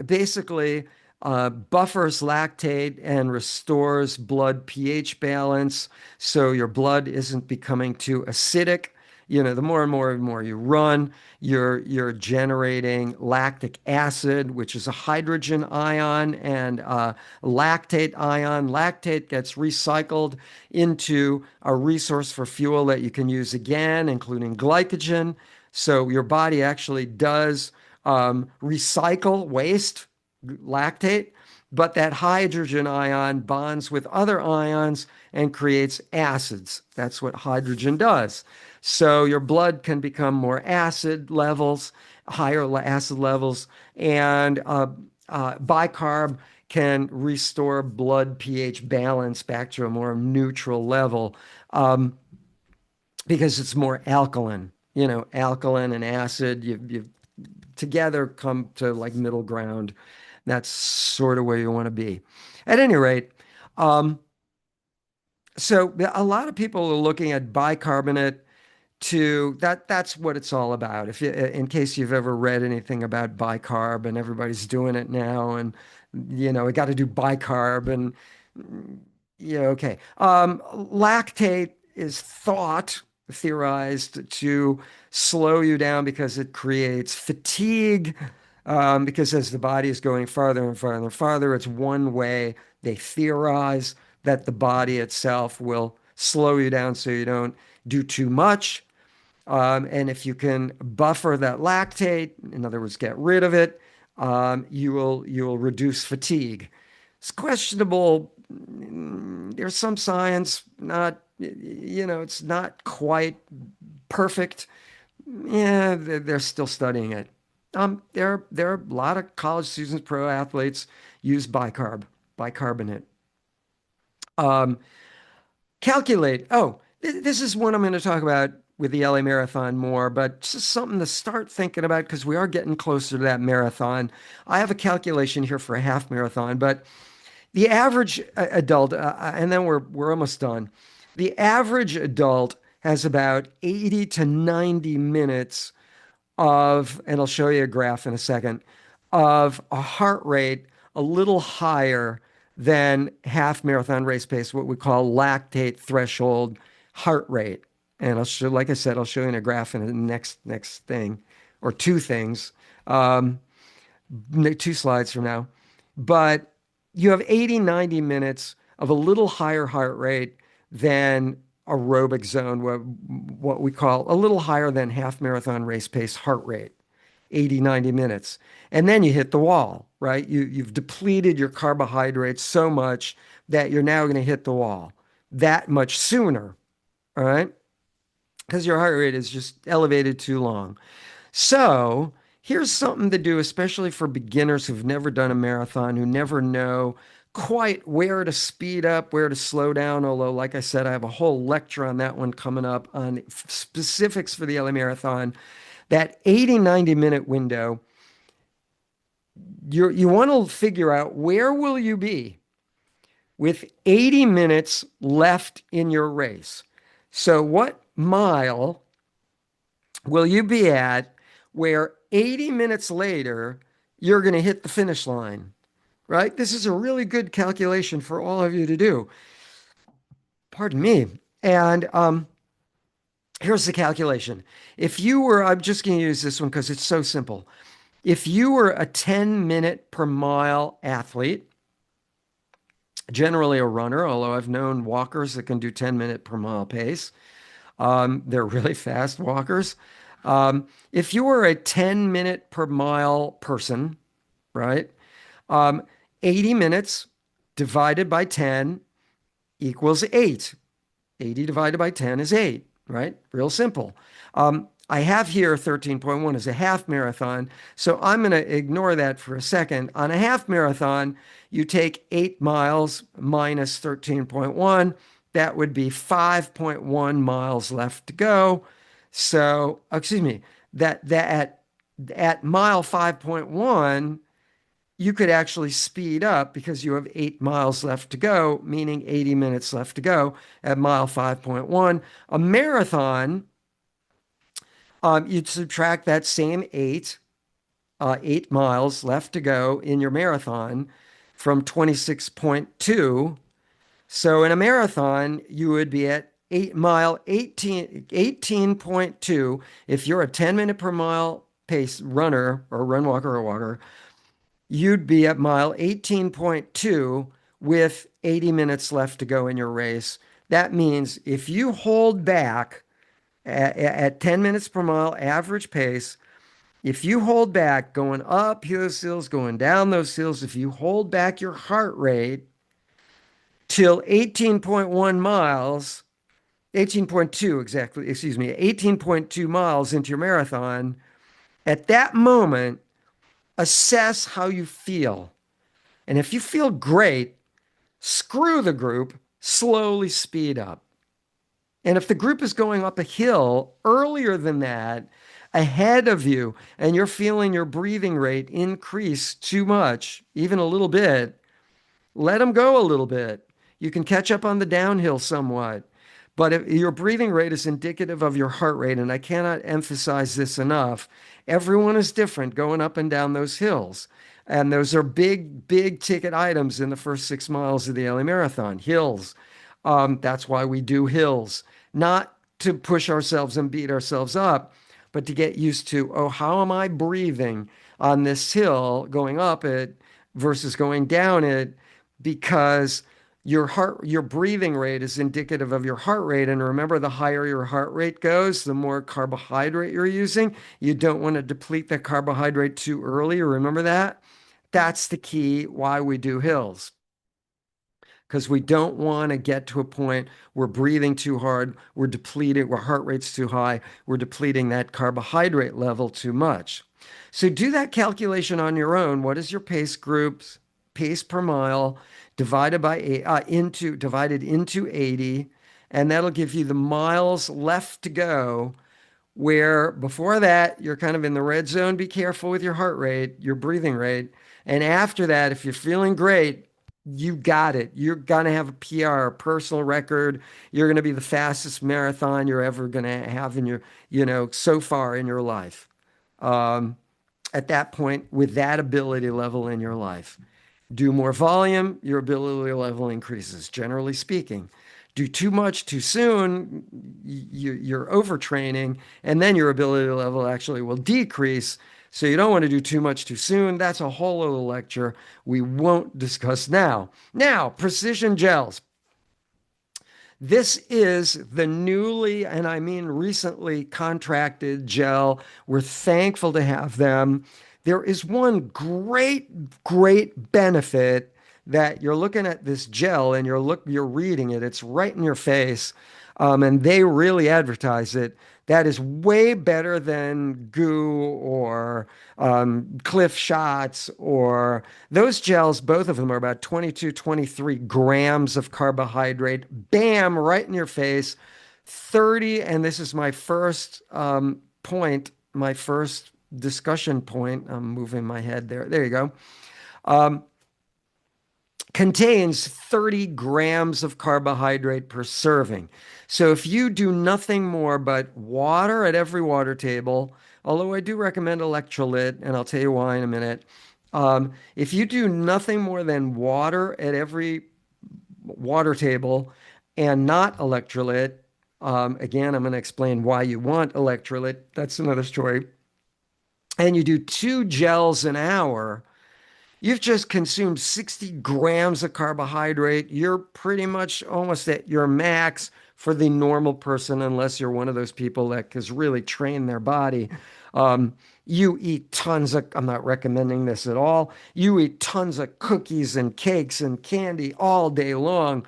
basically buffers lactate and restores blood pH balance, so your blood isn't becoming too acidic. The more and more you run, you're generating lactic acid, which is a hydrogen ion, and lactate ion. Lactate gets recycled into a resource for fuel that you can use again, including glycogen. So your body actually does recycle waste, lactate, but that hydrogen ion bonds with other ions and creates acids. That's what hydrogen does. So your blood can become more acid levels, higher acid levels, and bicarb can restore blood pH balance back to a more neutral level because it's more alkaline. Alkaline and acid, you together come to like middle ground. That's sort of where you want to be. At any rate, um, so a lot of people are looking at bicarbonate to that's what it's all about. If you, in case you've ever read anything about bicarb and everybody's doing it now, and we got to do bicarb and yeah, okay. Lactate is theorized to slow you down because it creates fatigue. Because as the body is going farther and farther and farther, it's one way they theorize that the body itself will slow you down so you don't do too much. And if you can buffer that lactate, in other words, get rid of it, you will reduce fatigue. It's questionable. There's some science, not it's not quite perfect. Yeah, they're still studying it. There are a lot of college students, pro athletes use bicarbonate. Um, Calculate. Oh, this is one I'm going to talk about with the LA Marathon more, but just something to start thinking about because we are getting closer to that marathon. I have a calculation here for a half marathon, but the average adult, and then we're almost done. The average adult has about 80 to 90 minutes and I'll show you a graph in a second, of a heart rate a little higher than half marathon race pace, what we call lactate threshold heart rate. And I'll show, like I said, I'll show you in a graph in the next thing, or two things, um, two slides from now. But you have 80, 90 minutes of a little higher heart rate than aerobic zone, what we call a little higher than half marathon race pace heart rate, 80, 90 minutes. And then you hit the wall, right? You've depleted your carbohydrates so much that you're now going to hit the wall that much sooner, all right? Because your heart rate is just elevated too long. So here's something to do, especially for beginners who've never done a marathon, who never know quite where to speed up, where to slow down. Although, like I said, I have a whole lecture on that one coming up on specifics for the LA Marathon. That 80, 90-minute window, you want to figure out where will you be with 80 minutes left in your race. So what mile will you be at where 80 minutes later you're going to hit the finish line, right? This is a really good calculation for all of you to do. Pardon me. And here's the calculation. If you were, I'm just going to use this one because it's so simple. If you were a 10-minute per mile athlete, generally a runner, although I've known walkers that can do 10-minute per mile pace, they're really fast walkers. If you were a 10-minute per mile person, right? 80 minutes divided by 10 equals 8. 80 divided by 10 is 8, right? Real simple. I have here 13.1 as a half marathon, so I'm going to ignore that for a second. On a half marathon, you take 8 miles minus 13.1. That would be 5.1 miles left to go. So, excuse me, at mile 5.1, you could actually speed up because you have 8 miles left to go, meaning 80 minutes left to go at mile 5.1. A marathon, you'd subtract that same 8 miles left to go in your marathon from 26.2. So in a marathon, you would be at 18.2. If you're a 10-minute per mile pace runner or run walker or walker, you'd be at mile 18.2 with 80 minutes left to go in your race. That means if you hold back at 10 minutes per mile average pace, if you hold back going up those hills, going down those hills, if you hold back your heart rate till 18.1 miles, 18.2 exactly, excuse me, 18.2 miles into your marathon, at that moment, assess how you feel. And if you feel great, screw the group, slowly speed up. And if the group is going up a hill earlier than that, ahead of you, and you're feeling your breathing rate increase too much, even a little bit, let them go a little bit. You can catch up on the downhill somewhat. But if your breathing rate is indicative of your heart rate, and I cannot emphasize this enough, everyone is different going up and down those hills. And those are big, big ticket items in the first 6 miles of the LA Marathon. Hills. That's why we do hills. Not to push ourselves and beat ourselves up, but to get used to, oh, how am I breathing on this hill going up it versus going down it? Because your breathing rate is indicative of your heart rate. And remember, the higher your heart rate goes, the more carbohydrate you're using. You don't want to deplete that carbohydrate too early. Remember that? That's the key why we do hills. Because we don't want to get to a point where breathing too hard, we're depleting, where heart rate's too high, we're depleting that carbohydrate level too much. So do that calculation on your own. What is your pace groups, pace per mile, divided into 80, and that'll give you the miles left to go. Where before that, you're kind of in the red zone. Be careful with your heart rate, your breathing rate. And after that, if you're feeling great, you got it. You're going to have a PR, a personal record. You're going to be the fastest marathon you're ever going to have in your, so far in your life. At that point, with that ability level in your life, do more volume, your ability level increases, generally speaking. Do too much too soon, you're overtraining, and then your ability level actually will decrease So you don't want to do too much too soon. That's a whole other lecture we won't discuss now. Now, precision gels. This is the newly, and I mean recently, contracted gel. We're thankful to have them. There is one great benefit that you're looking at this gel and you're reading it. It's right in your face, and they really advertise it. That is way better than goo or Cliff Shots or those gels. Both of them are about 22, 23 grams of carbohydrate. Bam, right in your face. 30, and this is my first point, my first discussion point. I'm moving my head there. There you go. Um, Contains 30 grams of carbohydrate per serving. So if you do nothing more but water at every water table, although I do recommend electrolyte, and I'll tell you why in a minute. If you do nothing more than water at every water table and not electrolyte, again, I'm going to explain why you want electrolyte. That's another story. And you do 2 gels an hour, you've just consumed 60 grams of carbohydrate. You're pretty much almost at your max for the normal person, unless you're one of those people that has really trained their body. You eat tons of, I'm not recommending this at all. You eat tons of cookies and cakes and candy all day long.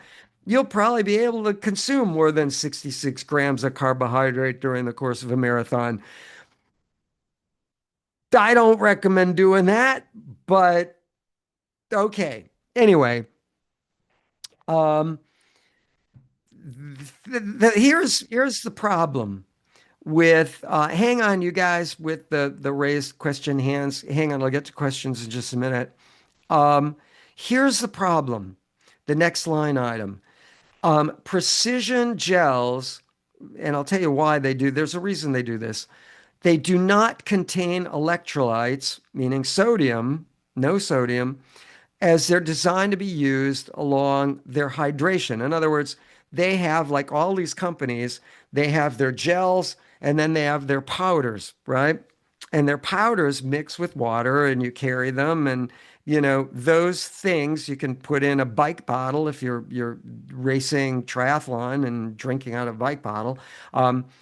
You'll probably be able to consume more than 66 grams of carbohydrate during the course of a marathon. I don't recommend doing that, but okay. Anyway, um, here's the problem with hang on, you guys, with the raised question hands. Hang on, I'll get to questions in just a minute. Um, Here's the problem. The next line item. Precision gels, and I'll tell you why they do. There's a reason they do this. They do not contain electrolytes, meaning sodium, no sodium, as they're designed to be used along their hydration. In other words, they have, like all these companies, they have their gels and then they have their powders, right? And their powders mix with water and you carry them. And, those things you can put in a bike bottle if you're racing triathlon and drinking out of a bike bottle.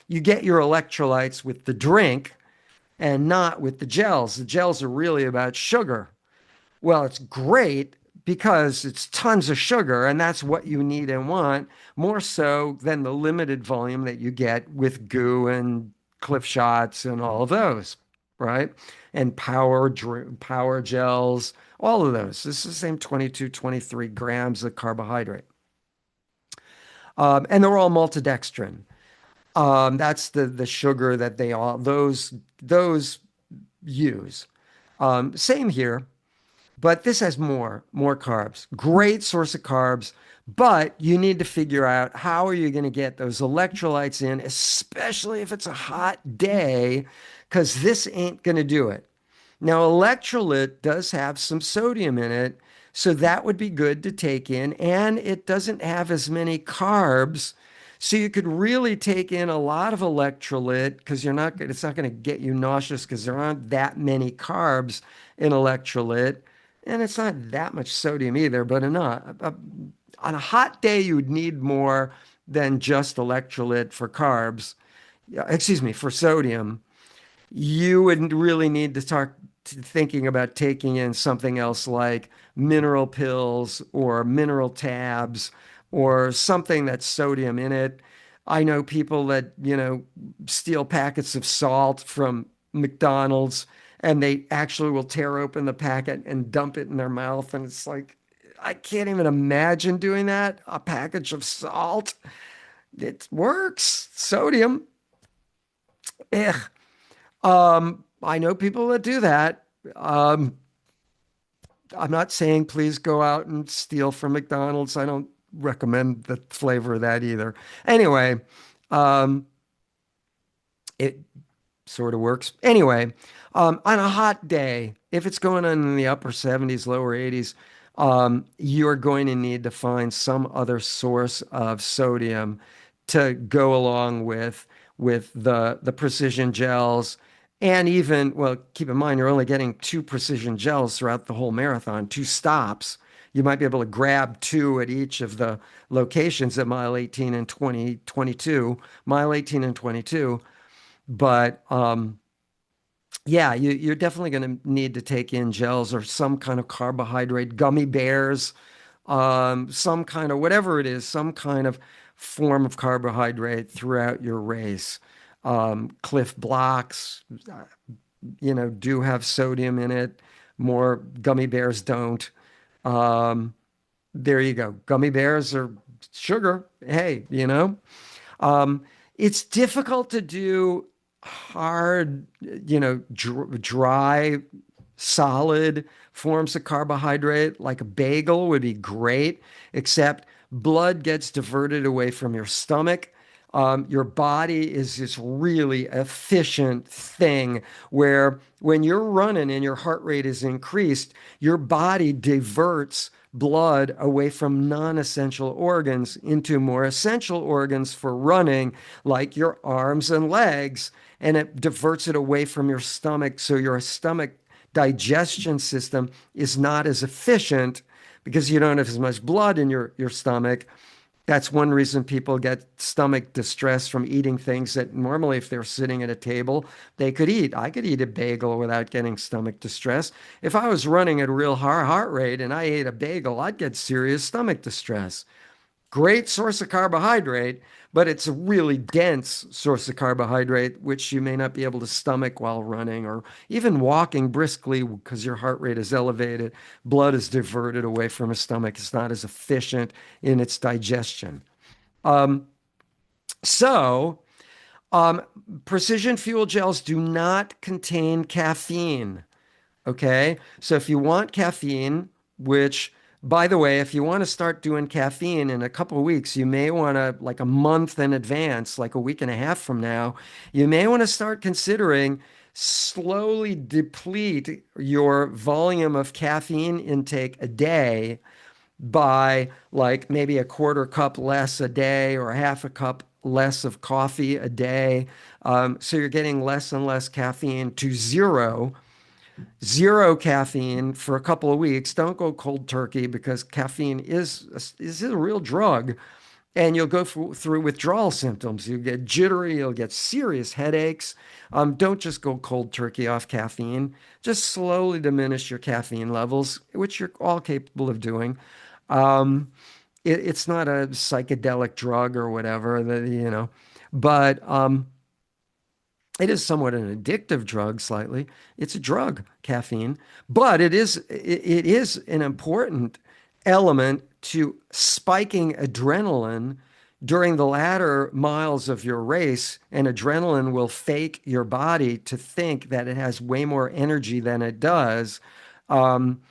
You get your electrolytes with the drink and not with the gels. The gels are really about sugar. Well, it's great because it's tons of sugar, and that's what you need and want, more so than the limited volume that you get with goo and Cliff Shots and all of those, right? And power gels, all of those. This is the same 22, 23 grams of carbohydrate. And they're all maltodextrin. That's the sugar that those use. Same here. But this has more carbs. Great source of carbs, but you need to figure out how are you going to get those electrolytes in, especially if it's a hot day, because this ain't going to do it. Now, electrolyte does have some sodium in it, so that would be good to take in, and it doesn't have as many carbs. So you could really take in a lot of electrolyte because it's not going to get you nauseous because there aren't that many carbs in electrolyte. And it's not that much sodium either, but enough. On a hot day, you would need more than just electrolyte for carbs. Yeah, excuse me, for sodium. You would really need to start thinking about taking in something else like mineral pills or mineral tabs or something that's sodium in it. I know people that, steal packets of salt from McDonald's and they actually will tear open the packet and dump it in their mouth. And it's like, I can't even imagine doing that. A package of salt. It works. Sodium. Ugh. I know people that do that. Um, I'm not saying please go out and steal from McDonald's. I don't recommend the flavor of that either. Anyway, um, it sort of works. Anyway, on a hot day, if it's going on in the upper 70s, lower 80s, you're going to need to find some other source of sodium to go along with the precision gels And even, well, keep in mind, you're only getting two precision gels throughout the whole marathon, two stops. You might be able to grab two at each of the locations at mile 18 and 22, mile 18 and 22. But yeah, you're definitely going to need to take in gels or some kind of carbohydrate, gummy bears, some kind of whatever it is, some kind of form of carbohydrate throughout your race. Cliff Blocks, do have sodium in it. More gummy bears don't. Um, there you go. Gummy bears are sugar. Hey, um, it's difficult to do hard, dry, solid forms of carbohydrate, like a bagel would be great, except blood gets diverted away from your stomach. Your body is this really efficient thing where when you're running and your heart rate is increased, your body diverts blood away from non-essential organs into more essential organs for running, like your arms and legs, and it diverts it away from your stomach. So your stomach digestion system is not as efficient because you don't have as much blood in your stomach. That's one reason people get stomach distress from eating things that normally, if they're sitting at a table, they could eat. I could eat a bagel without getting stomach distress. If I was running at a real high heart rate and I ate a bagel, I'd get serious stomach distress. Great source of carbohydrate, but it's a really dense source of carbohydrate, which you may not be able to stomach while running or even walking briskly because your heart rate is elevated. Blood is diverted away from the stomach. It's not as efficient in its digestion. Um, so, um, Precision fuel gels do not contain caffeine. Okay. So if you want caffeine, which by the way, if you want to start doing caffeine in a couple of weeks, you may want to, like a month in advance, like a week and a half from now, you may want to start considering slowly deplete your volume of caffeine intake a day by like maybe a quarter cup less a day or half a cup less of coffee a day. So you're getting less and less caffeine to zero caffeine for a couple of weeks. Don't go cold turkey because caffeine is a real drug, and you'll go through withdrawal symptoms. You get jittery, you'll get serious headaches. Don't just go cold turkey off caffeine. Just slowly diminish your caffeine levels, which you're all capable of doing. Um, it's not a psychedelic drug or whatever but it is somewhat an addictive drug, slightly. It's a drug, caffeine, but it is an important element to spiking adrenaline during the latter miles of your race, and adrenaline will fake your body to think that it has way more energy than it does. Um,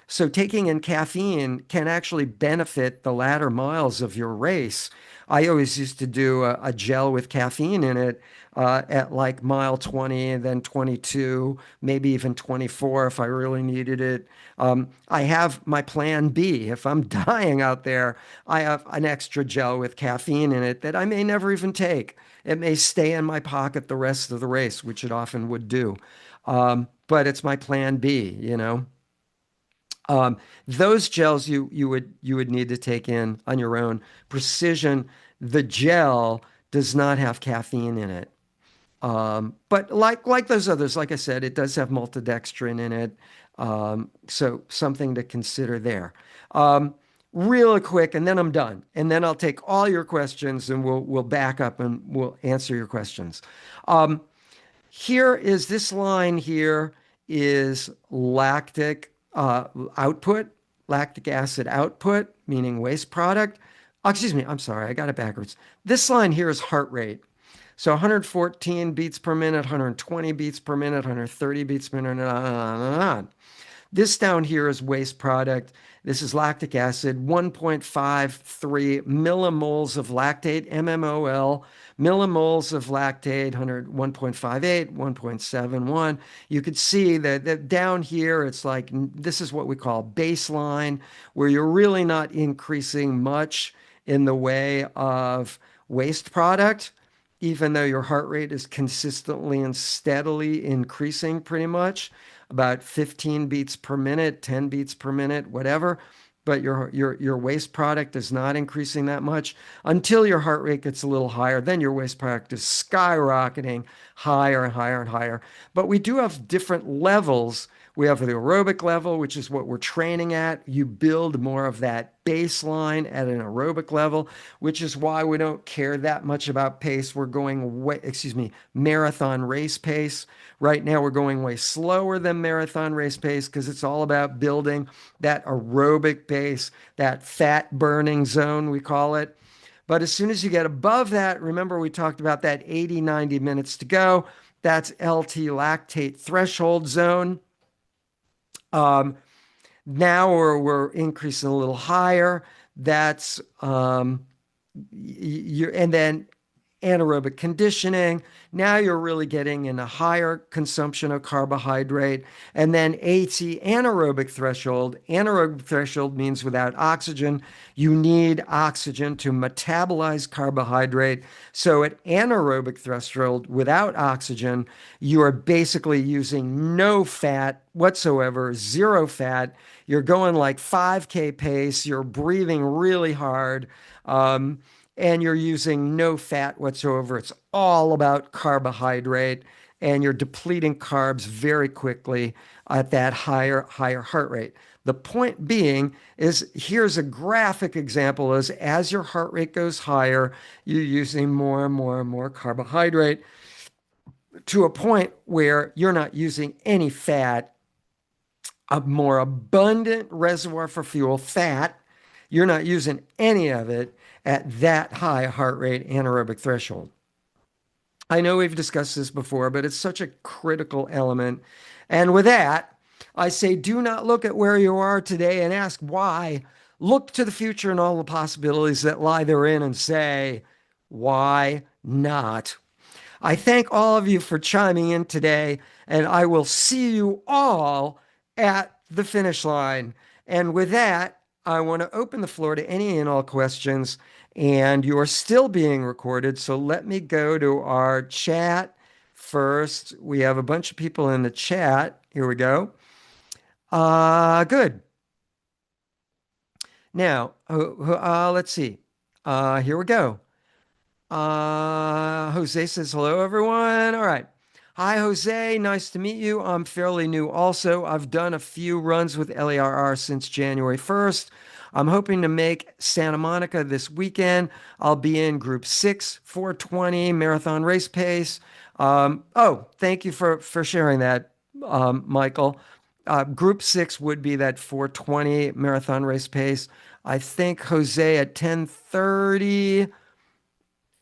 so taking in caffeine can actually benefit the latter miles of your race. I always used to do a gel with caffeine in it at like mile 20 and then 22, maybe even 24 if I really needed it. I have my plan B. If I'm dying out there, I have an extra gel with caffeine in it that I may never even take. It may stay in my pocket the rest of the race, which it often would do. But it's my plan B. Um, those gels you would need to take in on your own. Precision, the gel does not have caffeine in it. But like those others, like I said, it does have maltodextrin in it. So something to consider there. Um, Real quick, and then I'm done. And then I'll take all your questions and we'll back up and we'll answer your questions. Um, Here is this line here is output, lactic acid output, meaning waste product. Oh, excuse me, I'm sorry, I got it backwards. This line here is heart rate. So 114 beats per minute, 120 beats per minute, 130 beats per minute, on and on and on. This down here is waste product. This is lactic acid, 1.53 millimoles of lactate, mmol, millimoles of lactate, 1.58, 1.71. You could see that down here, it's like this is what we call baseline, where you're really not increasing much in the way of waste product. even though your heart rate is consistently and steadily increasing pretty much, about 15 beats per minute, 10 beats per minute, whatever. But your waste product is not increasing that much until your heart rate gets a little higher. Then your waste product is skyrocketing higher and higher and higher. But we do have different levels. We have the aerobic level, which is what we're training at. You build more of that baseline at an aerobic level, which is why we don't care that much about pace. We're going way, excuse me, marathon race pace. Right now, we're going way slower than marathon race pace because it's all about building that aerobic base, that fat burning zone, we call it. But as soon as you get above that, remember we talked about that 80, 90 minutes to go. That's LT lactate threshold zone. Um, Now we're increasing a little higher. That's you and then anaerobic conditioning. Now you're really getting in a higher consumption of carbohydrate. And then AT anaerobic threshold. Anaerobic threshold means without oxygen. You need oxygen to metabolize carbohydrate. So at anaerobic threshold, without oxygen, you are basically using no fat whatsoever, zero fat. You're going like 5K pace. You're breathing really hard. And you're using no fat whatsoever. It's all about carbohydrate, and you're depleting carbs very quickly at that higher heart rate. The point being is here's a graphic example is as your heart rate goes higher, you're using more and more and more carbohydrate to a point where you're not using any fat, a more abundant reservoir for fuel, fat. You're not using any of it at that high heart rate anaerobic threshold. I know we've discussed this before, but it's such a critical element. And with that, I say do not look at where you are today and ask why. Look to the future and all the possibilities that lie therein and say, why not? I thank all of you for chiming in today, and I will see you all at the finish line. And with that, I want to open the floor to any and all questions. And you are still being recorded, so let me go to our chat first. We have a bunch of people in the chat. Here we go. Good. Now, let's see. Here we go. Jose says, hello, everyone. All right. Hi, Jose. Nice to meet you. I'm fairly new also. I've done a few runs with LERR since January 1st. I'm hoping to make Santa Monica this weekend. I'll be in group 6, 420 marathon race pace. Thank you for sharing that, Michael. Group 6 would be that 420 marathon race pace. I think Jose at 10:30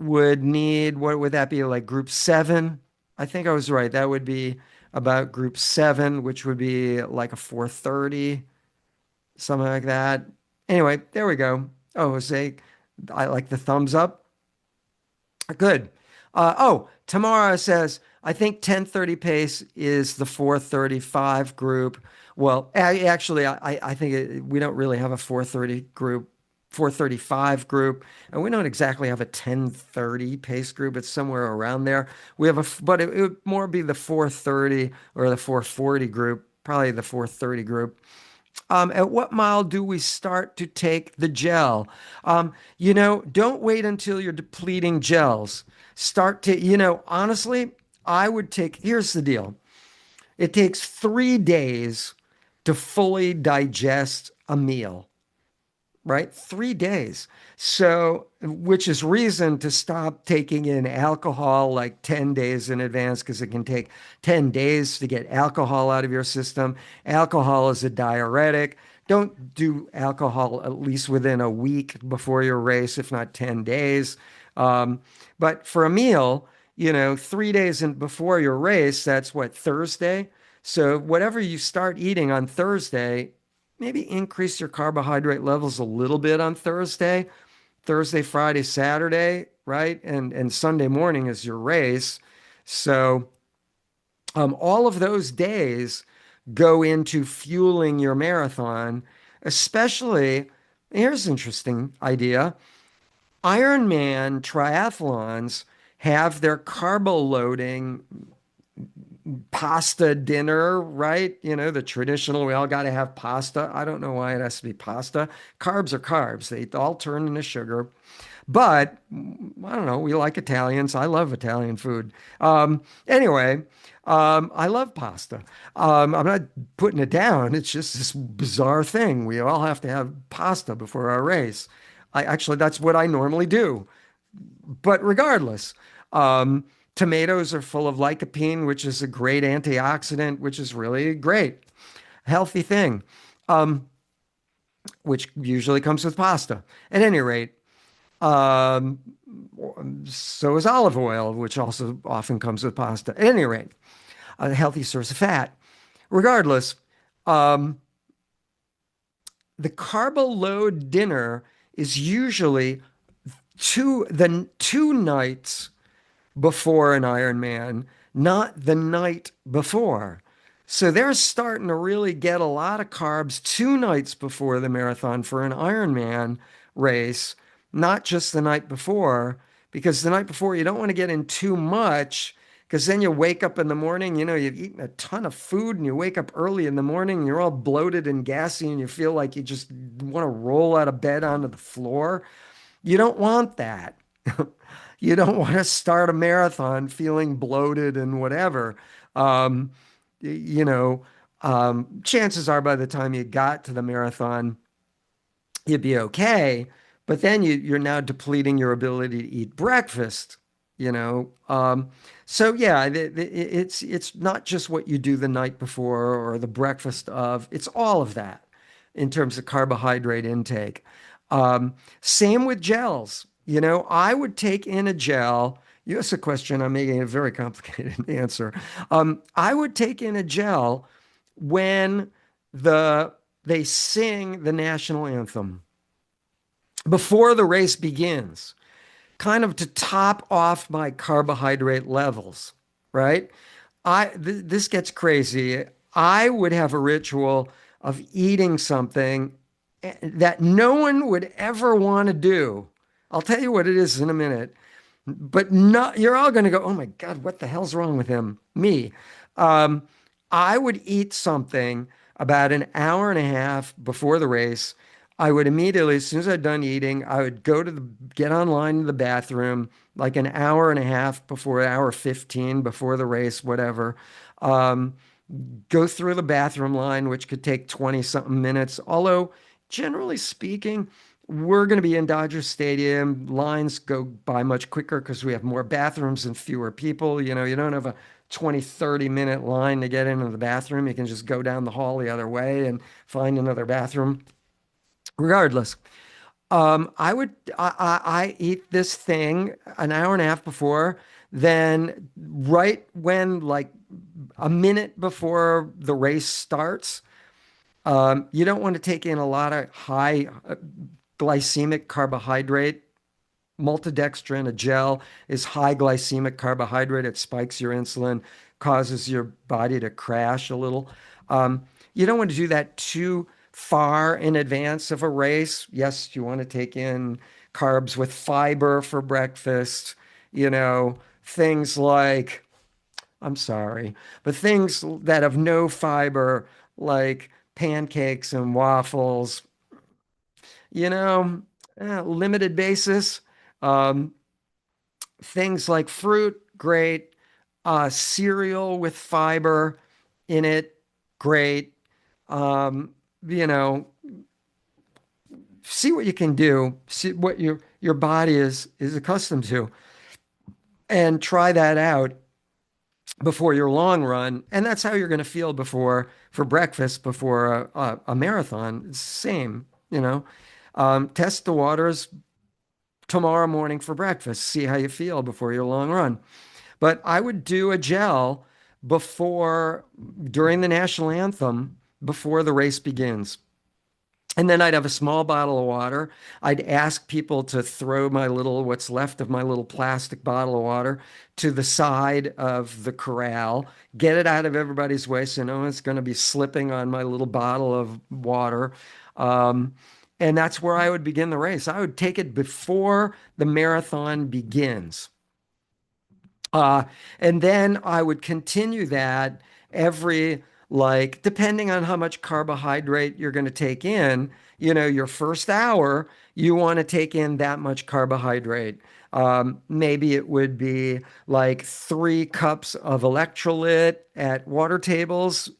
would need, what would that be, like group 7? I think I was right. That would be about group 7, which would be like a 4:30, something like that. Anyway, there we go. Oh, Jose, I like the thumbs up. Good. Tamara says, I think 10:30 pace is the 4:35 group. Well, actually, I think we don't really have a 4:30 group, 4:35 group, and we don't exactly have a 10:30 pace group. It's somewhere around there. We have but it would more be the 4:30 or the 4:40 group, probably the 4:30 group. At what mile do we start to take the gel? Don't wait until you're depleting gels. Start to, honestly, I would take, here's the deal. It takes 3 days to fully digest a meal, right? 3 days. So, which is reason to stop taking in alcohol like 10 days in advance because it can take 10 days to get alcohol out of your system. Alcohol is a diuretic. Don't do alcohol at least within a week before your race, if not 10 days. But for a meal, 3 days before your race, that's what, Thursday? So whatever you start eating on Thursday, maybe increase your carbohydrate levels a little bit on Thursday, Friday, Saturday, right? And Sunday morning is your race. So all of those days go into fueling your marathon, especially, here's an interesting idea. Ironman triathlons have their carbo loading pasta dinner, right? You know, the traditional, we all got to have pasta. I don't know why it has to be pasta. Carbs are carbs. They all turn into sugar. But I don't know. We like Italians. I love Italian food. Anyway, I love pasta. I'm not putting it down. It's just this bizarre thing. We all have to have pasta before our race. That's what I normally do. But regardless, um, tomatoes are full of lycopene, which is a great antioxidant, which is really great, healthy thing, which usually comes with pasta. At any rate, um, so is olive oil, which also often comes with pasta. At any rate, a healthy source of fat. Regardless, um, the carbo load dinner is usually the 2 nights before an Ironman, not the night before. So they're starting to really get a lot of carbs 2 nights before the marathon for an Ironman race, not just the night before, because the night before you don't want to get in too much. Because then you wake up in the morning, you know, you've eaten a ton of food and you wake up early in the morning and you're all bloated and gassy and you feel like you just want to roll out of bed onto the floor. You don't want that. You don't want to start a marathon feeling bloated and whatever. Um, you know, chances are by the time you got to the marathon, you'd be okay. But then you're now depleting your ability to eat breakfast, you know. So yeah, it's not just what you do the night before or the breakfast of, it's all of that in terms of carbohydrate intake. Same with gels. You know, I would take in a gel. You asked a question, I'm making a very complicated answer. I would take in a gel when they sing the national anthem before the race begins, kind of to top off my carbohydrate levels, right? This gets crazy. I would have a ritual of eating something that no one would ever want to do. I'll tell you what it is in a minute. But no, you're all going to go, oh my God, what the hell's wrong with him? Me. Um, I would eat something about an hour and a half before the race. I would immediately, as soon as I'd done eating, I would get online to the bathroom like an hour and a half before, hour 15 before the race, whatever. Um, go through the bathroom line, which could take 20 something minutes. Although, generally speaking, we're going to be in Dodger Stadium. Lines go by much quicker because we have more bathrooms and fewer people. You know, you don't have a 20, 30-minute line to get into the bathroom. You can just go down the hall the other way and find another bathroom. Regardless, I eat this thing an hour and a half before, then right when like a minute before the race starts. You don't want to take in a lot of high glycemic carbohydrate. Maltodextrin, a gel, is high glycemic carbohydrate. It spikes your insulin, causes your body to crash a little. You don't want to do that too far in advance of a race. Yes, you want to take in carbs with fiber for breakfast, you know, things like, I'm sorry, but things that have no fiber, like pancakes and waffles, you know, limited basis. Um, things like fruit, great. Cereal with fiber in it, great. Um, you know, see what you can do, see what your body is accustomed to, and try that out before your long run. And that's how you're going to feel before for breakfast before a marathon. It's the same, you know. Test the waters tomorrow morning for breakfast. See how you feel before your long run. But I would do a gel before, during the national anthem, before the race begins. And then I'd have a small bottle of water. I'd ask people to throw what's left of my little plastic bottle of water to the side of the corral, get it out of everybody's way so no one's going to be slipping on my little bottle of water. Um, and that's where I would begin the race. I would take it before the marathon begins. Uh, and then I would continue that every, like, depending on how much carbohydrate you're going to take in, your first hour, you want to take in that much carbohydrate. Maybe it would be like 3 cups of electrolyte at water tables,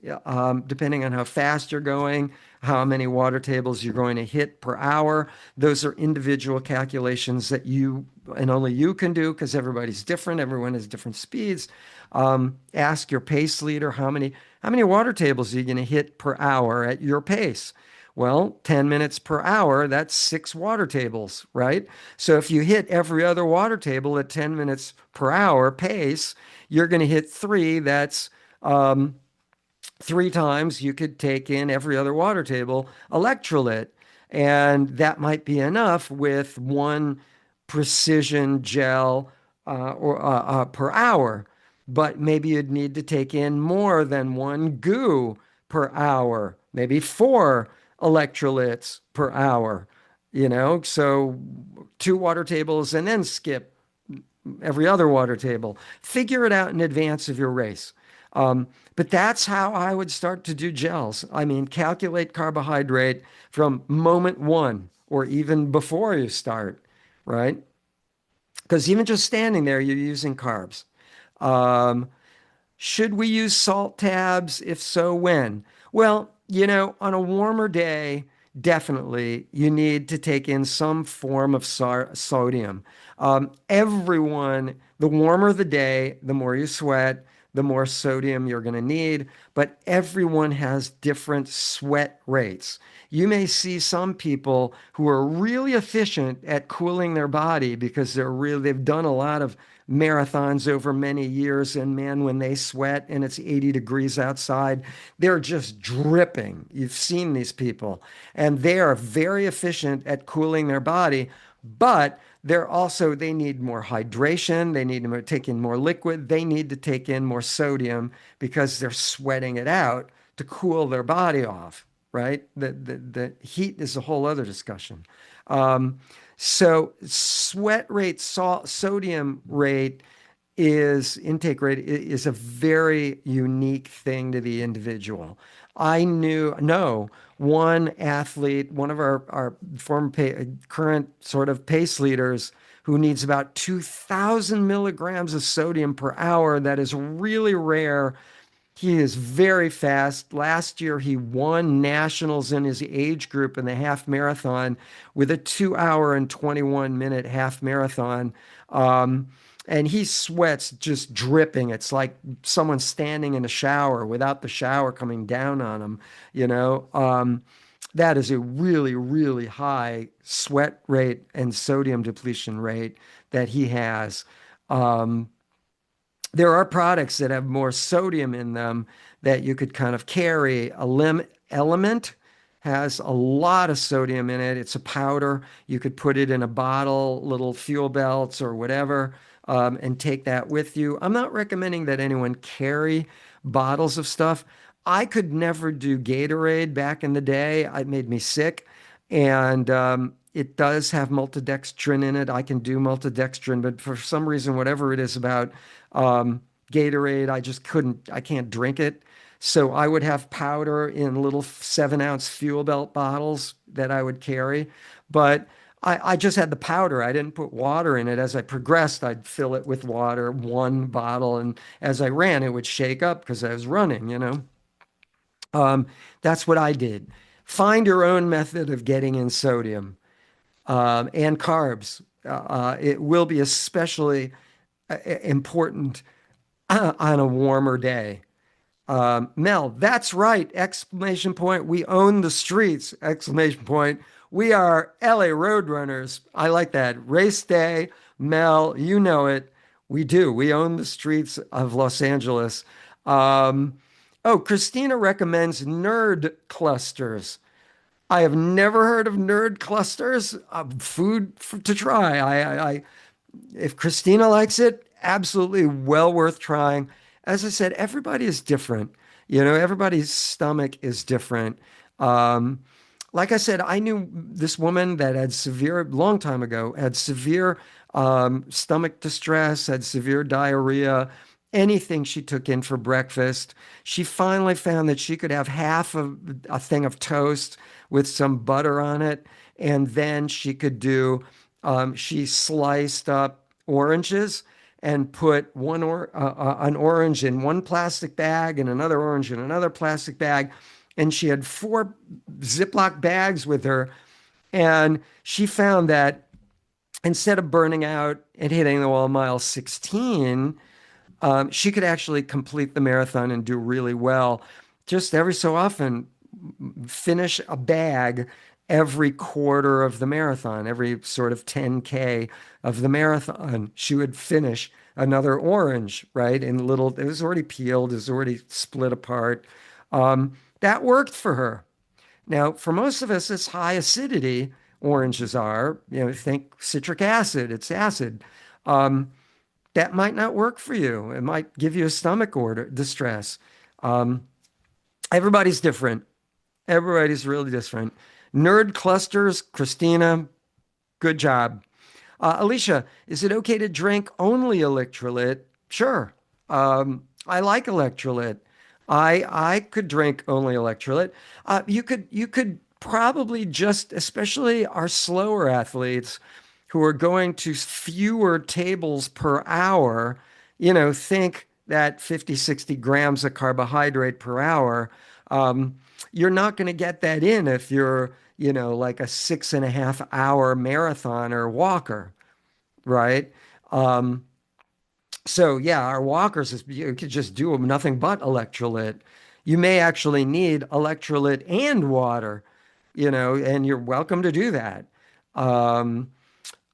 depending on how fast you're going, how many water tables you're going to hit per hour. Those are individual calculations that you and only you can do because everybody's different. Everyone has different speeds. Ask your pace leader how many water tables are you going to hit per hour at your pace? Well, 10 minutes per hour, that's 6 water tables, right? So if you hit every other water table at 10 minutes per hour pace, you're going to hit three. That's 3 times you could take in every other water table electrolyte. And that might be enough with one precision gel per hour. But maybe you'd need to take in more than one goo per hour, maybe 4 electrolytes per hour, so 2 water tables and then skip every other water table. Figure it out in advance of your race. But that's how I would start to do gels. I mean, calculate carbohydrate from moment one or even before you start, right? Because even just standing there, you're using carbs. Um, should we use salt tabs? If so, when? Well, on a warmer day, definitely you need to take in some form of sodium. The warmer the day, the more you sweat, the more sodium you're going to need, but everyone has different sweat rates. You may see some people who are really efficient at cooling their body because they've done a lot of marathons over many years, and man, when they sweat and it's 80 degrees outside, they're just dripping. You've seen these people, and they are very efficient at cooling their body, but they need more hydration, they need to take in more liquid, they need to take in more sodium because they're sweating it out to cool their body off, right? The heat is a whole other discussion. So sweat rate, sodium rate intake rate is a very unique thing to the individual. I know one athlete, one of our current sort of pace leaders who needs about 2,000 milligrams of sodium per hour. That is really rare. He is very fast. Last year, he won nationals in his age group in the half marathon with a 2 hour and 21-minute half marathon. And he sweats just dripping. It's like someone standing in a shower without the shower coming down on him, you know. That is a really, really high sweat rate and sodium depletion rate that he has. Um, there are products that have more sodium in them that you could kind of carry. Element has a lot of sodium in it. It's a powder. You could put it in a bottle, little fuel belts or whatever, and take that with you. I'm not recommending that anyone carry bottles of stuff. I could never do Gatorade back in the day. It made me sick. And it does have maltodextrin in it. I can do maltodextrin, but for some reason, whatever it is about Gatorade, I can't drink it. So I would have powder in little 7-ounce fuel belt bottles that I would carry. But I just had the powder. I didn't put water in it. As I progressed, I'd fill it with water, one bottle. And as I ran, it would shake up because I was running. Um, that's what I did. Find your own method of getting in sodium and carbs. It will be especially important on a warmer day. Mel, that's right! Exclamation point. We own the streets! Exclamation point. We are LA Roadrunners. I like that. Race day. Mel, you know it. We do. We own the streets of Los Angeles. Um, oh, Christina recommends nerd clusters. I have never heard of nerd clusters. To try. If Christina likes it, absolutely well worth trying. As I said, everybody is different. Everybody's stomach is different. Um, like I said, I knew this woman that had severe, long time ago, had severe stomach distress, had severe diarrhea, anything she took in for breakfast. She finally found that she could have half of a thing of toast with some butter on it. And then she could do, she sliced up oranges and put an orange in one plastic bag and another orange in another plastic bag. And she had four Ziploc bags with her. And she found that instead of burning out and hitting the wall mile 16, she could actually complete the marathon and do really well. Just every so often, finish a bag every quarter of the marathon, every sort of 10K of the marathon, she would finish another orange, right? In little, it was already peeled, it was already split apart. That worked for her. Now, for most of us, it's high acidity. Oranges are, think citric acid, it's acid. Um, that might not work for you. It might give you a stomach order distress. Um, everybody's different. Everybody's really different. Nerd clusters, Christina, good job. Alicia, is it okay to drink only electrolyte? Sure. I like electrolyte. I could drink only electrolyte. You could probably just, especially our slower athletes who are going to fewer tables per hour, think that 50, 60 grams of carbohydrate per hour. Um, you're not going to get that in if you're, like a 6.5 hour marathon or walker, right? Um, so yeah, our walkers is you could just do nothing but electrolyte. You may actually need electrolyte and water, and you're welcome to do that. Um,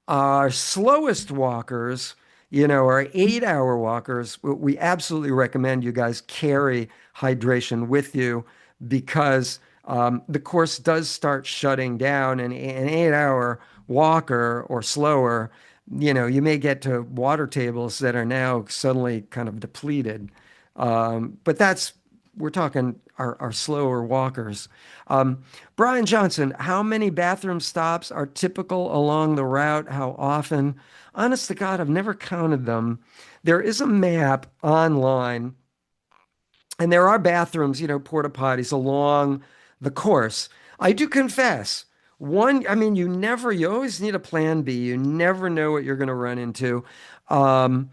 our slowest walkers, our 8 hour walkers, we absolutely recommend you guys carry hydration with you because the course does start shutting down. And an 8 hour walker or slower, you may get to water tables that are now suddenly kind of depleted. But we're talking our slower walkers. Um, Brian Johnson, how many bathroom stops are typical along the route? How often? Honest to God, I've never counted them. There is a map online, and there are bathrooms, porta potties along the course. I do confess, I mean, you always need a plan B. You never know what you're going to run into. Um,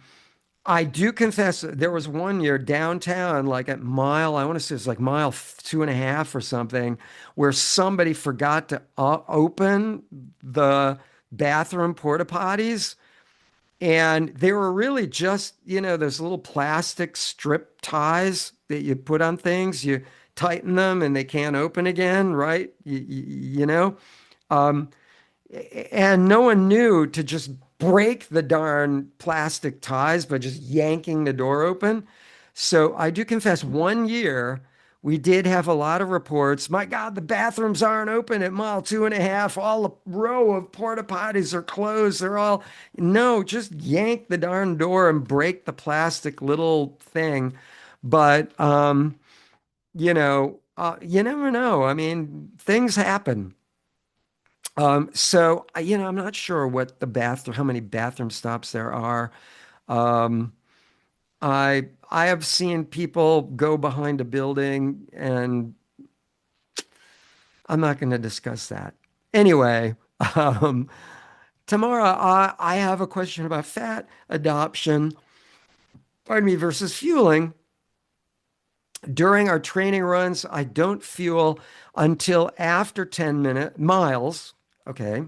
I do confess there was one year downtown, like at mile, I want to say it's like mile 2.5 or something, where somebody forgot to open the bathroom porta potties. And they were really just, those little plastic strip ties that you put on things. You tighten them and they can't open again, right? You know? Um, and no one knew to just break the darn plastic ties by just yanking the door open. So I do confess, one year we did have a lot of reports. My God, the bathrooms aren't open at mile 2.5. All the row of porta potties are closed. They're all, no, just yank the darn door and break the plastic little thing. But, you never know. I mean, things happen. I'm not sure how many bathroom stops there are. Um, I have seen people go behind a building, and I'm not going to discuss that. Anyway, um, Tamara, I have a question about fat adoption, pardon me, versus fueling. During our training runs, I don't fuel until after 10 miles. Okay.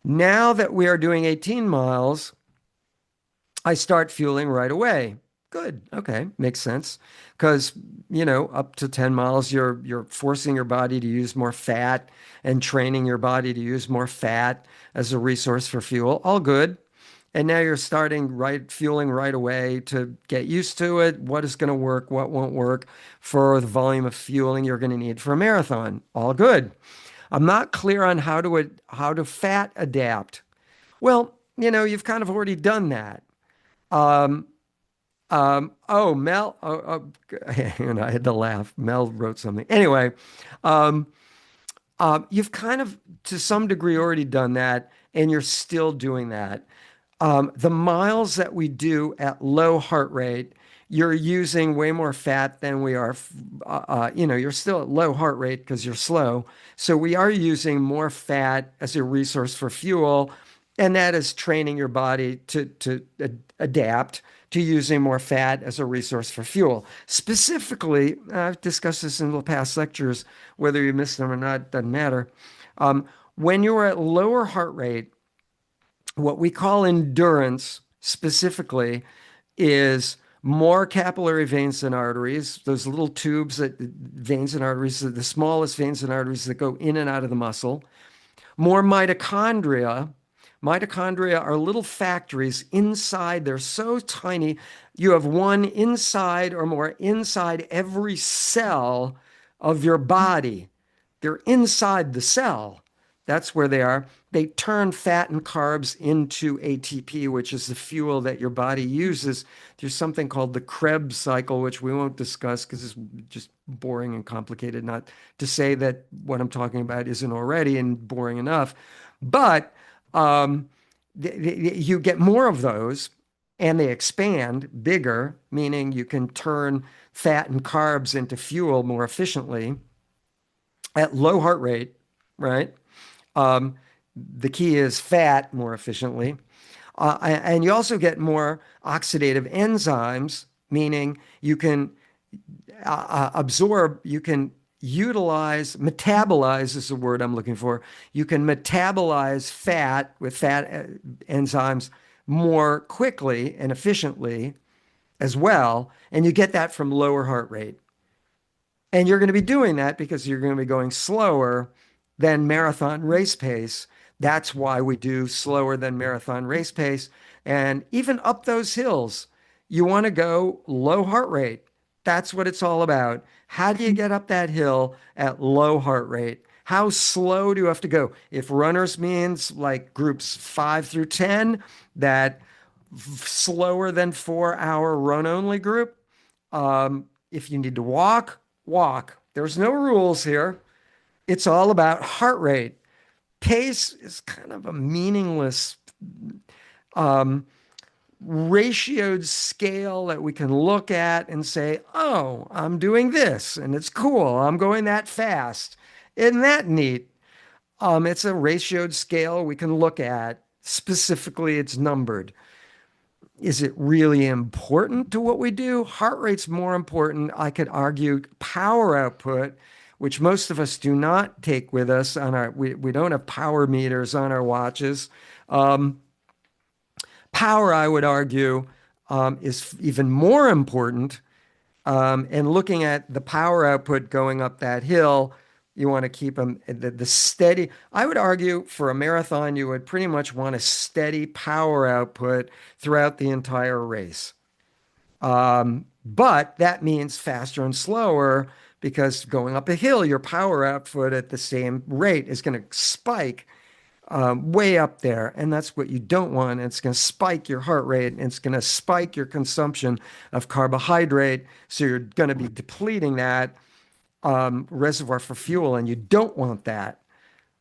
Now that we are doing 18 miles, I start fueling right away. Good. Okay. Makes sense. Because, up to 10 miles, you're forcing your body to use more fat and training your body to use more fat as a resource for fuel. All good. And now you're starting fueling right away to get used to it. What is going to work? What won't work for the volume of fueling you're going to need for a marathon? All good. I'm not clear on how to fat adapt. Well, you've kind of already done that. Um, oh, Mel, and I had to laugh. Mel wrote something. Anyway, um, You've kind of, to some degree, already done that, and you're still doing that. The miles that we do at low heart rate, you're using way more fat than we are. You're still at low heart rate because you're slow. So we are using more fat as a resource for fuel, and that is training your body to adapt to using more fat as a resource for fuel. Specifically, I've discussed this in the past lectures, whether you missed them or not, doesn't matter. Um, when you're at lower heart rate, what we call endurance specifically is more capillary veins and arteries, those little tubes that veins and arteries, the smallest veins and arteries that go in and out of the muscle, more mitochondria. Mitochondria are little factories inside. They're so tiny. You have one inside or more inside every cell of your body. They're inside the cell. That's where they are. They turn fat and carbs into ATP, which is the fuel that your body uses. There's something called the Krebs cycle, which we won't discuss because it's just boring and complicated. Not to say that what I'm talking about isn't already and boring enough, but um, you get more of those and they expand bigger, meaning you can turn fat and carbs into fuel more efficiently at low heart rate, right? Um, the key is fat more efficiently. And you also get more oxidative enzymes, meaning you can absorb, you can utilize, metabolize is the word I'm looking for. You can metabolize fat with fat enzymes more quickly and efficiently as well. And you get that from lower heart rate. And you're going to be doing that because you're going to be going slower than marathon race pace. That's why we do slower than marathon race pace. And even up those hills, you want to go low heart rate. That's what it's all about. How do you get up that hill at low heart rate? How slow do you have to go? If runners means like groups 5 through 10, that slower than 4 hour run only group, if you need to walk, walk. There's no rules here. It's all about heart rate. Pace is kind of a meaningless um, ratioed scale that we can look at and say, oh, I'm doing this and it's cool. I'm going that fast. Isn't that neat? It's a ratioed scale we can look at. Specifically, it's numbered. Is it really important to what we do? Heart rate's more important. I could argue power output, which most of us do not take with us on our, we don't have power meters on our watches. Um, Power, I would argue, is even more important. And looking at the power output going up that hill, you want to keep them the steady. I would argue for a marathon, you would pretty much want a steady power output throughout the entire race. But that means faster and slower because going up a hill, your power output at the same rate is going to spike way up there. And that's what you don't want. It's going to spike your heart rate and it's going to spike your consumption of carbohydrate. So you're going to be depleting that reservoir for fuel, and you don't want that.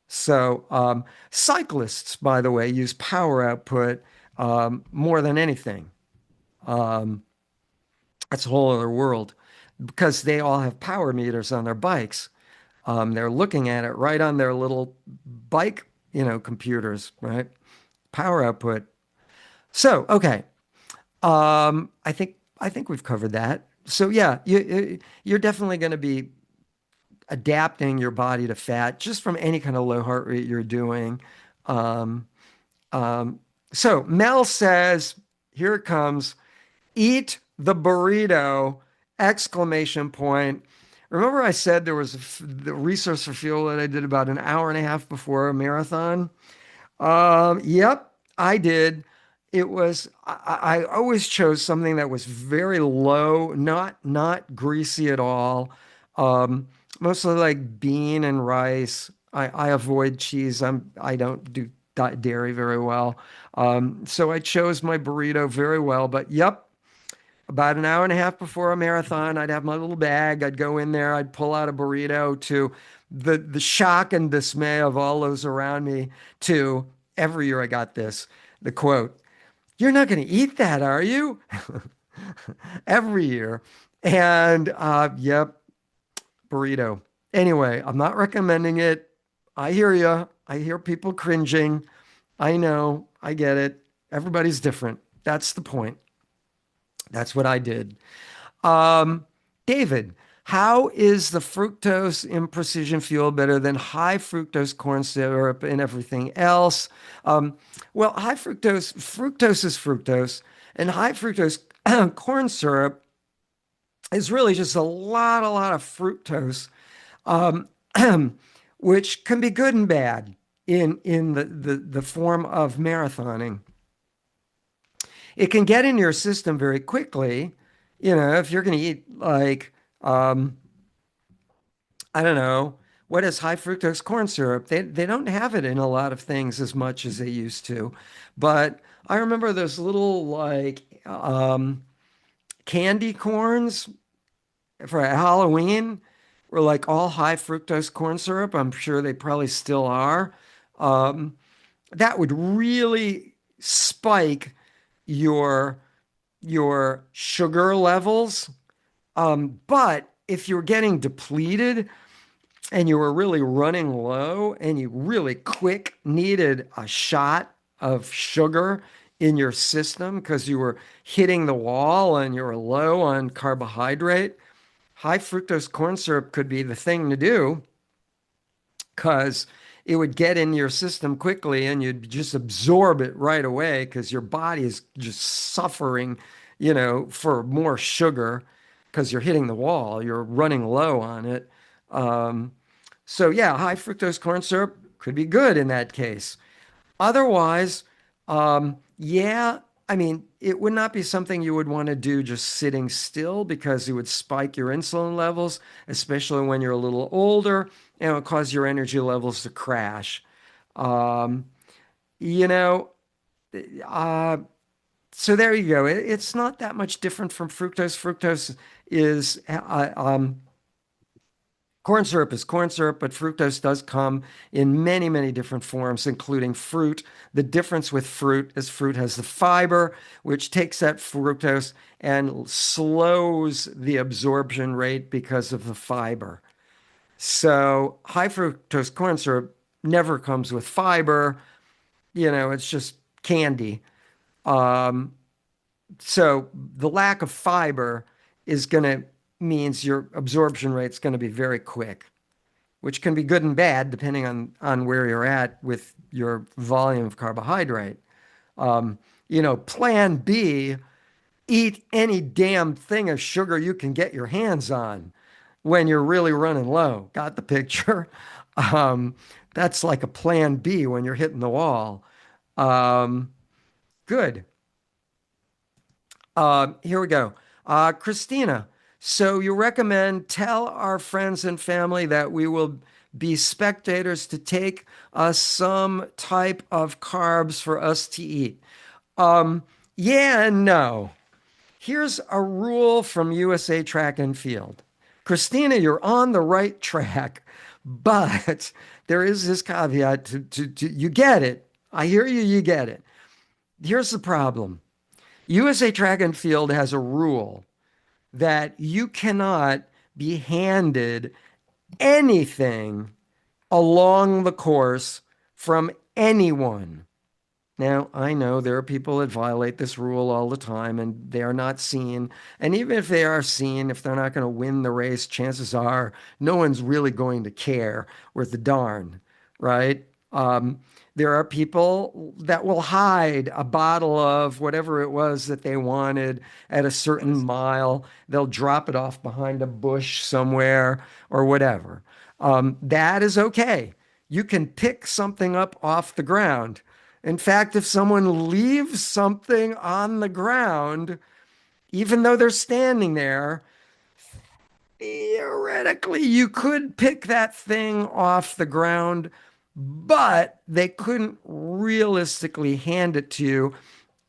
So cyclists, by the way, use power output more than anything. Um, that's a whole other world because they all have power meters on their bikes. They're looking at it right on their little bike, computers, right? Power output. So, okay. I think we've covered that. So yeah, you're definitely going to be adapting your body to fat just from any kind of low heart rate you're doing. Um, um, so Mel says, here it comes, eat the burrito, exclamation point. Remember I said there was the resource for fuel that I did about an hour and a half before a marathon? Yep, I did. It was I always chose something that was very low, not greasy at all. Um, Mostly like bean and rice. I avoid cheese. I don't do dairy very well. So I chose my burrito very well. But yep, About an hour and a half before a marathon, I'd have my little bag. I'd go in there, I'd pull out a burrito to the shock and dismay of all those around me, to every year I got this, the quote, "You're not going to eat that, are you?" Every year. And yep, burrito. Anyway, I'm not recommending it. I hear you. I hear people cringing. I know. I get it. Everybody's different. That's the point. That's what I did. Um, David, how is the fructose in precision fuel better than high fructose corn syrup and everything else? Um, well, fructose is fructose, and high fructose corn syrup is really just a lot of fructose, um, which can be good and bad in the form of marathoning. It can get in your system very quickly. You know, if you're going to eat like, I don't know, what is high fructose corn syrup? They don't have it in a lot of things as much as they used to. But I remember those little like candy corns for Halloween were like all high fructose corn syrup. I'm sure they probably still are. Um, that would really spike your your sugar levels. But if you're getting depleted and you were really running low and you really quick needed a shot of sugar in your system because you were hitting the wall and you were low on carbohydrate, high fructose corn syrup could be the thing to do because it would get in your system quickly and you'd just absorb it right away because your body is just suffering, for more sugar because you're hitting the wall, you're running low on it. Um, so, yeah, high fructose corn syrup could be good in that case. Otherwise, yeah, I mean, it would not be something you would want to do just sitting still because it would spike your insulin levels, especially when you're a little older, and it would cause your energy levels to crash. Um, you know, uh, so there you go. It's not that much different from fructose. Fructose is corn syrup is corn syrup, but fructose does come in many, many different forms, including fruit. The difference with fruit is fruit has the fiber, which takes that fructose and slows the absorption rate because of the fiber. So high fructose corn syrup never comes with fiber. It's just candy. Um, so the lack of fiber is going to means your absorption rate is going to be very quick, which can be good and bad depending on where you're at with your volume of carbohydrate. Plan B, eat any damn thing of sugar you can get your hands on when you're really running low. Got the picture? Um, that's like a plan B when you're hitting the wall. Um, Good. Here we go. Christina, so you recommend tell our friends and family that we will be spectators to take us some type of carbs for us to eat. Um, yeah and no. Here's a rule from USA Track and Field. Christina, you're on the right track, but there is this caveat to you get it. I hear you, you get it. Here's the problem. USA Track and Field has a rule that you cannot be handed anything along the course from anyone. Now, I know there are people that violate this rule all the time and they are not seen. And even if they are seen, if they're not going to win the race, chances are no one's really going to care worth the darn, right? Um, there are people that will hide a bottle of whatever it was that they wanted at a certain mile. They'll drop it off behind a bush somewhere or whatever. That is okay. You can pick something up off the ground. In fact, if someone leaves something on the ground, even though they're standing there, theoretically, you could pick that thing off the ground, but they couldn't realistically hand it to you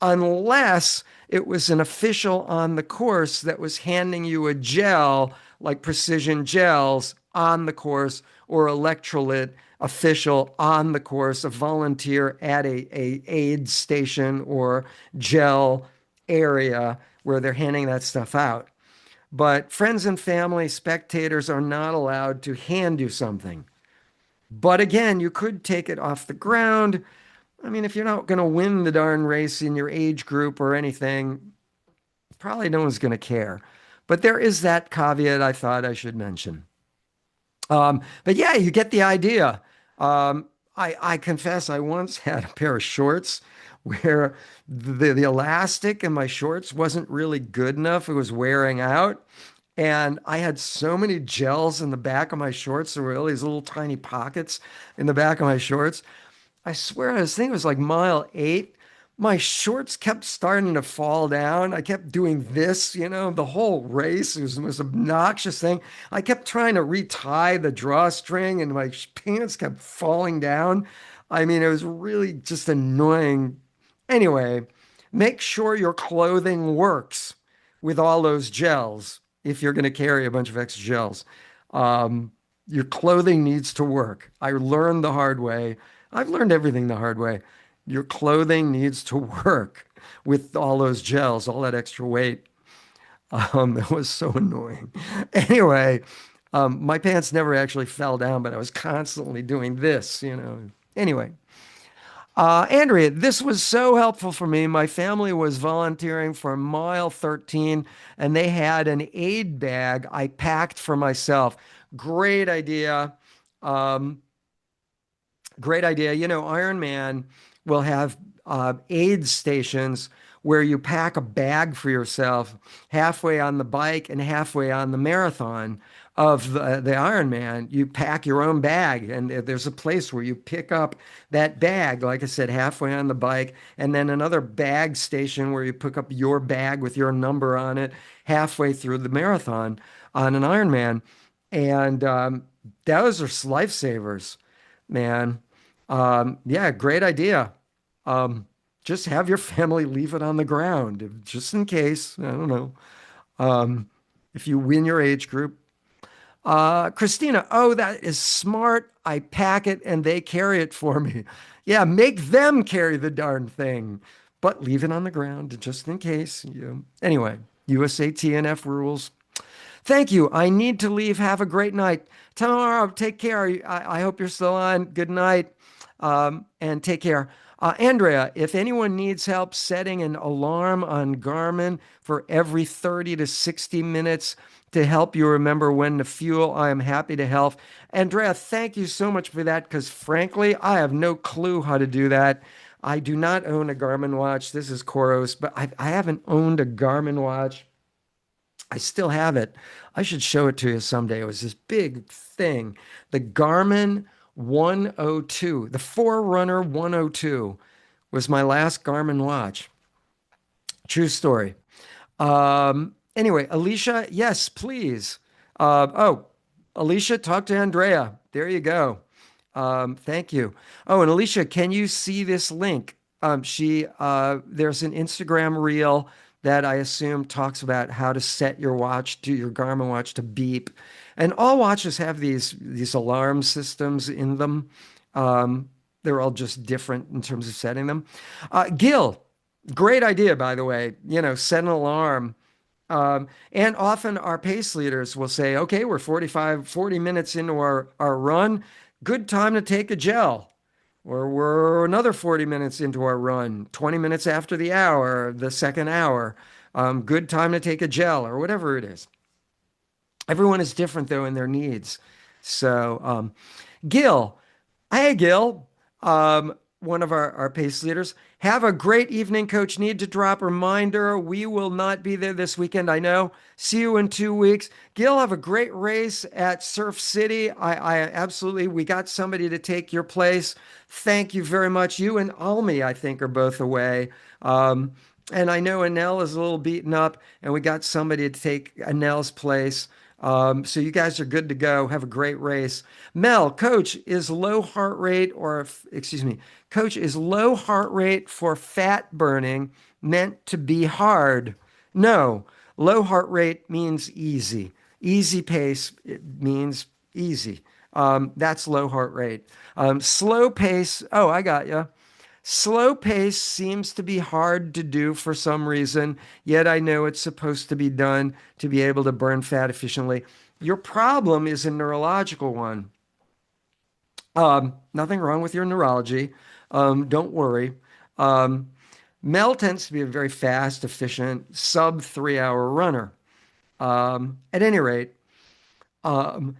unless it was an official on the course that was handing you a gel, like Precision Gels, on the course, or electrolyte official on the course, a volunteer at a aid station or gel area where they're handing that stuff out. But friends and family, spectators are not allowed to hand you something. But again, you could take it off the ground. I mean, if you're not going to win the darn race in your age group or anything, probably no one's going to care. But there is that caveat I thought I should mention. But yeah, you get the idea. I confess I once had a pair of shorts where the elastic in my shorts wasn't really good enough. It was wearing out. And I had so many gels in the back of my shorts. There were all these little tiny pockets in the back of my shorts. I swear, I was thinking it was like mile 8. My shorts kept starting to fall down. I kept doing this, the whole race. It was an obnoxious thing. I kept trying to retie the drawstring and my pants kept falling down. I mean, it was really just annoying. Anyway, make sure your clothing works with all those gels if you're going to carry a bunch of extra gels. Um, your clothing needs to work. I learned the hard way. I've learned everything the hard way. Your clothing needs to work with all those gels, all that extra weight. It was so annoying. Anyway, my pants never actually fell down, but I was constantly doing this. Anyway, Andrea, this was so helpful for me. My family was volunteering for mile 13 and they had an aid bag I packed for myself. Great idea. Um, Great idea. Iron Man will have aid stations where you pack a bag for yourself halfway on the bike and halfway on the marathon of the Iron Man. You pack your own bag, and there's a place where you pick up that bag, like I said, halfway on the bike, and then another bag station where you pick up your bag with your number on it halfway through the marathon on an Iron Man. And those are lifesavers, man. Yeah, great idea. Um, just have your family leave it on the ground, just in case. I don't know. Um, if you win your age group. Christina, oh, that is smart. I pack it and they carry it for me. Yeah, make them carry the darn thing, but leave it on the ground just in case. Anyway, USA TNF rules. Thank you. I need to leave. Have a great night. Tomorrow, take care. I hope you're still on. Good night, and take care. Andrea, if anyone needs help setting an alarm on Garmin for every 30 to 60 minutes to help you remember when to fuel, I am happy to help. Andrea, thank you so much for that because frankly, I have no clue how to do that. I do not own a Garmin watch. This is Koros, but I haven't owned a Garmin watch. I still have it. I should show it to you someday. It was this big thing. The Garmin 102, the Forerunner 102 was my last Garmin watch. True story. Anyway, Alicia, yes, please. Oh, Alicia, talk to Andrea. There you go. Thank you. Oh, and Alicia, can you see this link? There's an Instagram reel that I assume talks about how to set your watch to your Garmin watch to beep. And all watches have these alarm systems in them. They're all just different in terms of setting them. Gil, great idea, by the way. Set an alarm. And often our pace leaders will say, okay, we're 40 minutes into our run. Good time to take a gel. Or we're another 40 minutes into our run, 20 minutes after the hour, the second hour. Good time to take a gel or whatever it is. Everyone is different, though, in their needs. So, Gil, hey, Gil, one of our pace leaders. Have a great evening, Coach. Need to drop reminder. We will not be there this weekend, I know. See you in 2 weeks. Gil, have a great race at Surf City. I absolutely, we got somebody to take your place. Thank you very much. You and Almi, I think, are both away. And I know Anel is a little beaten up, and we got somebody to take Anel's place. So you guys are good to go. Have a great race. Mel, coach, is low heart rate or, excuse me, coach, is low heart rate for fat burning meant to be hard? No, low heart rate means easy. Easy pace, it means easy. That's low heart rate. Slow pace, oh, I got you. Slow pace seems to be hard to do for some reason, yet I know it's supposed to be done to be able to burn fat efficiently. Your problem is a neurological one. Nothing wrong with your neurology. Don't worry. Um, Mel tends to be a very fast, efficient, sub 3 hour runner. At any rate, um,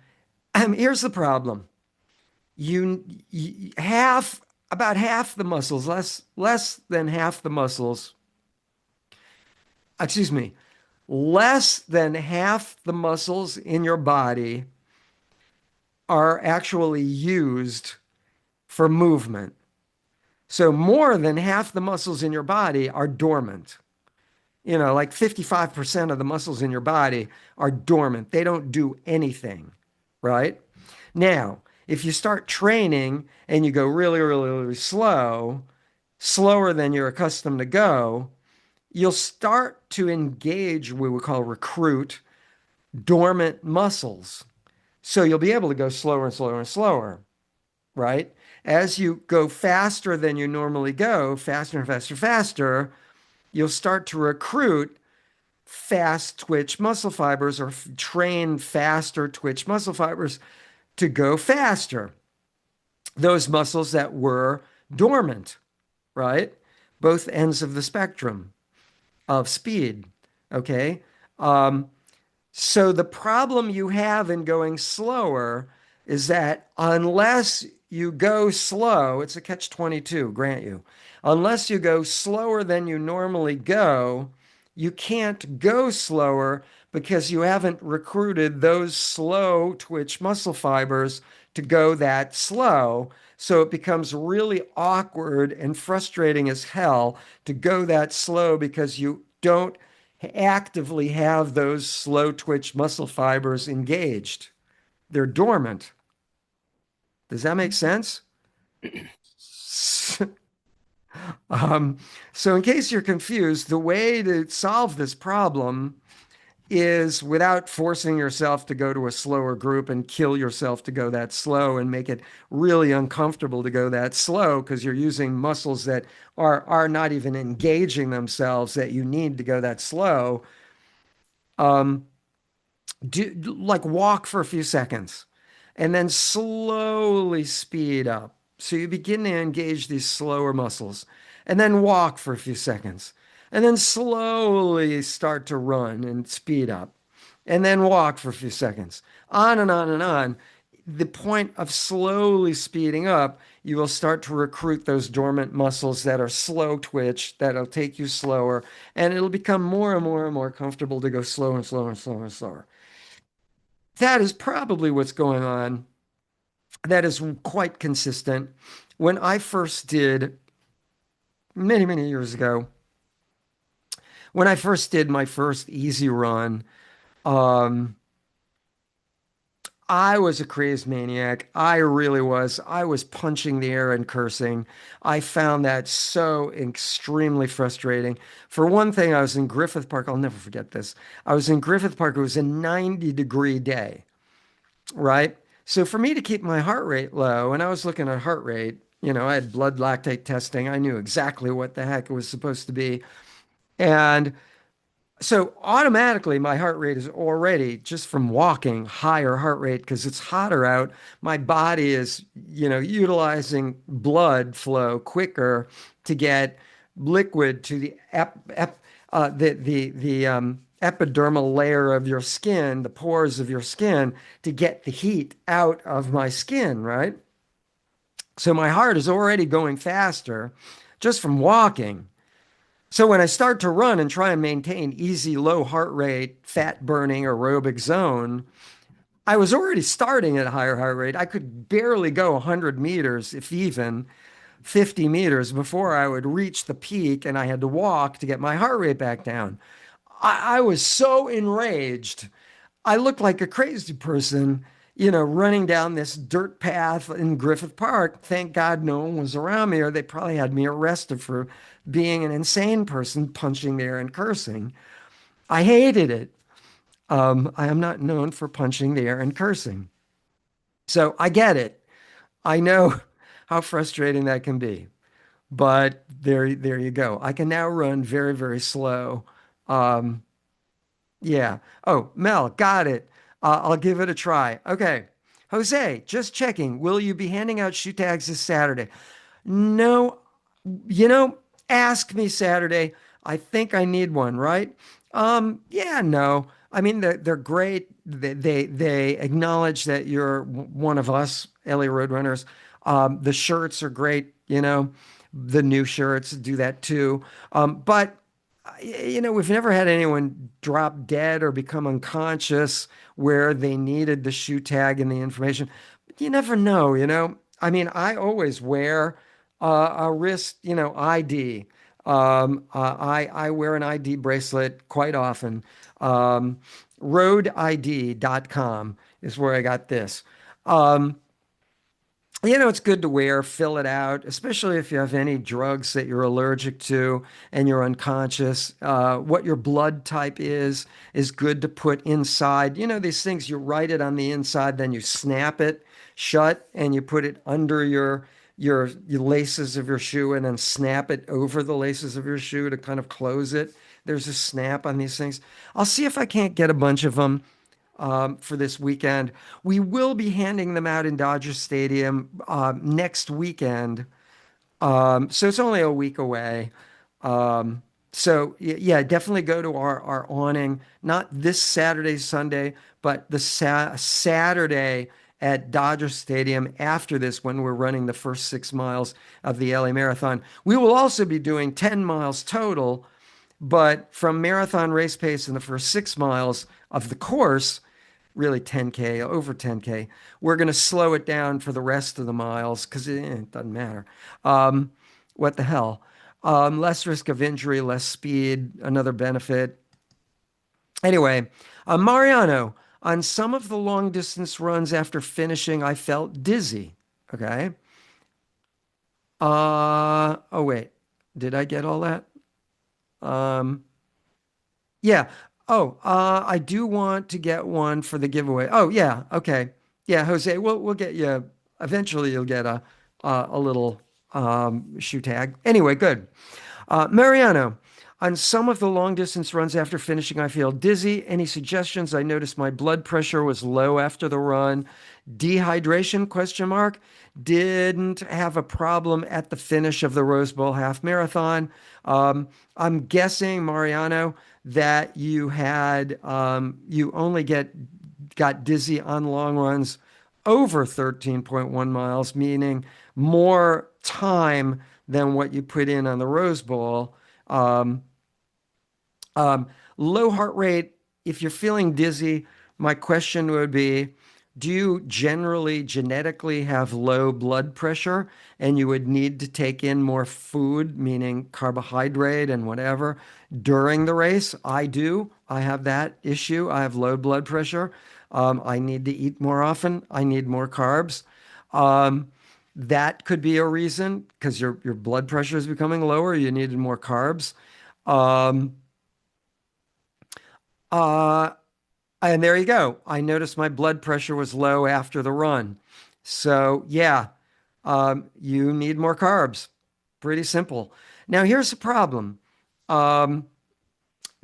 here's the problem. You half about half the muscles, less than half the muscles, excuse me, less than half the muscles in your body are actually used for movement. So more than half the muscles in your body are dormant. Like 55% of the muscles in your body are dormant. They don't do anything, right? Now, if you start training and you go really, really, really slow, slower than you're accustomed to go, you'll start to engage what we call recruit dormant muscles. So you'll be able to go slower and slower and slower, right? As you go faster than you normally go, faster and faster, faster, you'll start to recruit fast twitch muscle fibers or train faster twitch muscle fibers to go faster. Those muscles that were dormant, right? Both ends of the spectrum of speed. Okay. Um, so the problem you have in going slower is that unless you go slow, it's a catch 22, grant you. Unless you go slower than you normally go, you can't go slower because you haven't recruited those slow twitch muscle fibers to go that slow. So it becomes really awkward and frustrating as hell to go that slow because you don't actively have those slow twitch muscle fibers engaged. They're dormant. Does that make sense? Um, so, in case you're confused, the way to solve this problem is without forcing yourself to go to a slower group and kill yourself to go that slow and make it really uncomfortable to go that slow because you're using muscles that are not even engaging themselves that you need to go that slow. Um, like walk for a few seconds and then slowly speed up. So you begin to engage these slower muscles and then walk for a few seconds and then slowly start to run and speed up and then walk for a few seconds, on and on and on. The point of slowly speeding up, you will start to recruit those dormant muscles that are slow twitch, that'll take you slower, and it'll become more and more and more comfortable to go slower and slower and slower and slower. That is probably what's going on. That is quite consistent. When I first did, many, many years ago, when I first did my first easy run, um, I was a crazed maniac. I really was. I was punching the air and cursing. I found that so extremely frustrating. For one thing, I was in Griffith Park. I'll never forget this. I was in Griffith Park. It was a 90-degree day, right? So for me to keep my heart rate low, and I was looking at heart rate, I had blood lactate testing. I knew exactly what the heck it was supposed to be. And so automatically my heart rate is already just from walking higher heart rate because it's hotter out. My body is, utilizing blood flow quicker to get liquid to the epidermal layer of your skin, the pores of your skin, to get the heat out of my skin, right? So my heart is already going faster just from walking. So when I start to run and try and maintain easy low heart rate, fat burning aerobic zone, I was already starting at a higher heart rate. I could barely go 100 meters, if even 50 meters, before I would reach the peak, and I had to walk to get my heart rate back down. I was so enraged. I looked like a crazy person, running down this dirt path in Griffith Park. Thank God no one was around me, or they probably had me arrested for being an insane person punching the air and cursing. I hated it. I am not known for punching the air and cursing. So I get it. I know how frustrating that can be. But there you go. I can now run very, very slow. Um, Yeah. Oh, Mel, got it. I'll give it a try. Okay. Jose, just checking. Will you be handing out shoe tags this Saturday? No, you know, ask me Saturday. I think I need one, right? Yeah, no. I mean, they're great. They acknowledge that you're one of us, LA Roadrunners. The shirts are great, the new shirts do that too. But we've never had anyone drop dead or become unconscious where they needed the shoe tag and the information. But you never know. I mean, I always wear a wrist, ID. I wear an ID bracelet quite often. Um, roadid.com is where I got this. Um, it's good to wear, fill it out, especially if you have any drugs that you're allergic to and you're unconscious. What your blood type is good to put inside. These things, you write it on the inside, then you snap it shut and you put it under your laces of your shoe and then snap it over the laces of your shoe to kind of close it. There's a snap on these things. I'll see if I can't get a bunch of them for this weekend. We will be handing them out in Dodger Stadium next weekend. So it's only a week away. So yeah, definitely go to our awning, not this Saturday, Sunday, but the Saturday at Dodger Stadium after this when we're running the first 6 miles of the LA Marathon. We will also be doing 10 miles total, but from marathon race pace in the first 6 miles of the course, really 10K, over 10K. We're going to slow it down for the rest of the miles because it doesn't matter. Um, what the hell? Less risk of injury, less speed, another benefit. Anyway, Mariano, on some of the long distance runs after finishing, I felt dizzy. Okay. Oh, wait. Did I get all that? Um, Yeah. Oh, I do want to get one for the giveaway. Oh, yeah. Okay. Yeah, Jose, we'll get you eventually you'll get a little shoe tag. Anyway, good. Mariano, on some of the long distance runs after finishing, I feel dizzy. Any suggestions? I noticed my blood pressure was low after the run. Dehydration, question mark. Didn't have a problem at the finish of the Rose Bowl half marathon. I'm guessing, Mariano, that you only got dizzy on long runs over 13.1 miles, meaning more time than what you put in on the Rose Bowl. Um, um, Low heart rate, if you're feeling dizzy, my question would be, do you generally genetically have low blood pressure and you would need to take in more food, meaning carbohydrate and whatever, during the race? I do. I have that issue. I have low blood pressure. I need to eat more often. I need more carbs. Um, that could be a reason because your blood pressure is becoming lower. You needed more carbs. Um, uh, and there you go. I noticed my blood pressure was low after the run. So, yeah, you need more carbs. Pretty simple. Now, here's the problem. Um,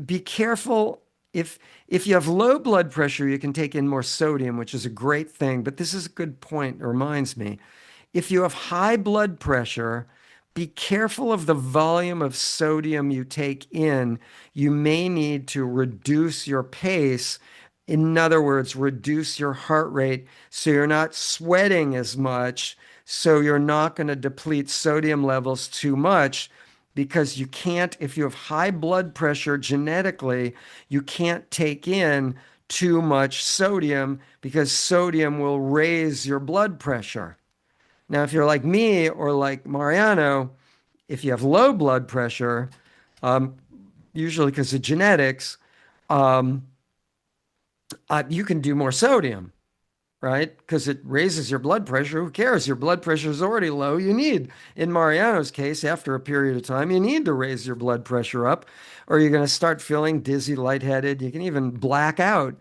be careful if you have low blood pressure, you can take in more sodium, which is a great thing. But this is a good point. It reminds me. If you have high blood pressure, be careful of the volume of sodium you take in. You may need to reduce your pace. In other words, reduce your heart rate so you're not sweating as much, so you're not going to deplete sodium levels too much because you can't, if you have high blood pressure genetically, you can't take in too much sodium because sodium will raise your blood pressure. Now, if you're like me or like Mariano, if you have low blood pressure, um, usually because of genetics, um, You can do more sodium, right? Because it raises your blood pressure. Who cares? Your blood pressure is already low. You need, in Mariano's case, after a period of time, you need to raise your blood pressure up, or you're going to start feeling dizzy, lightheaded. You can even black out.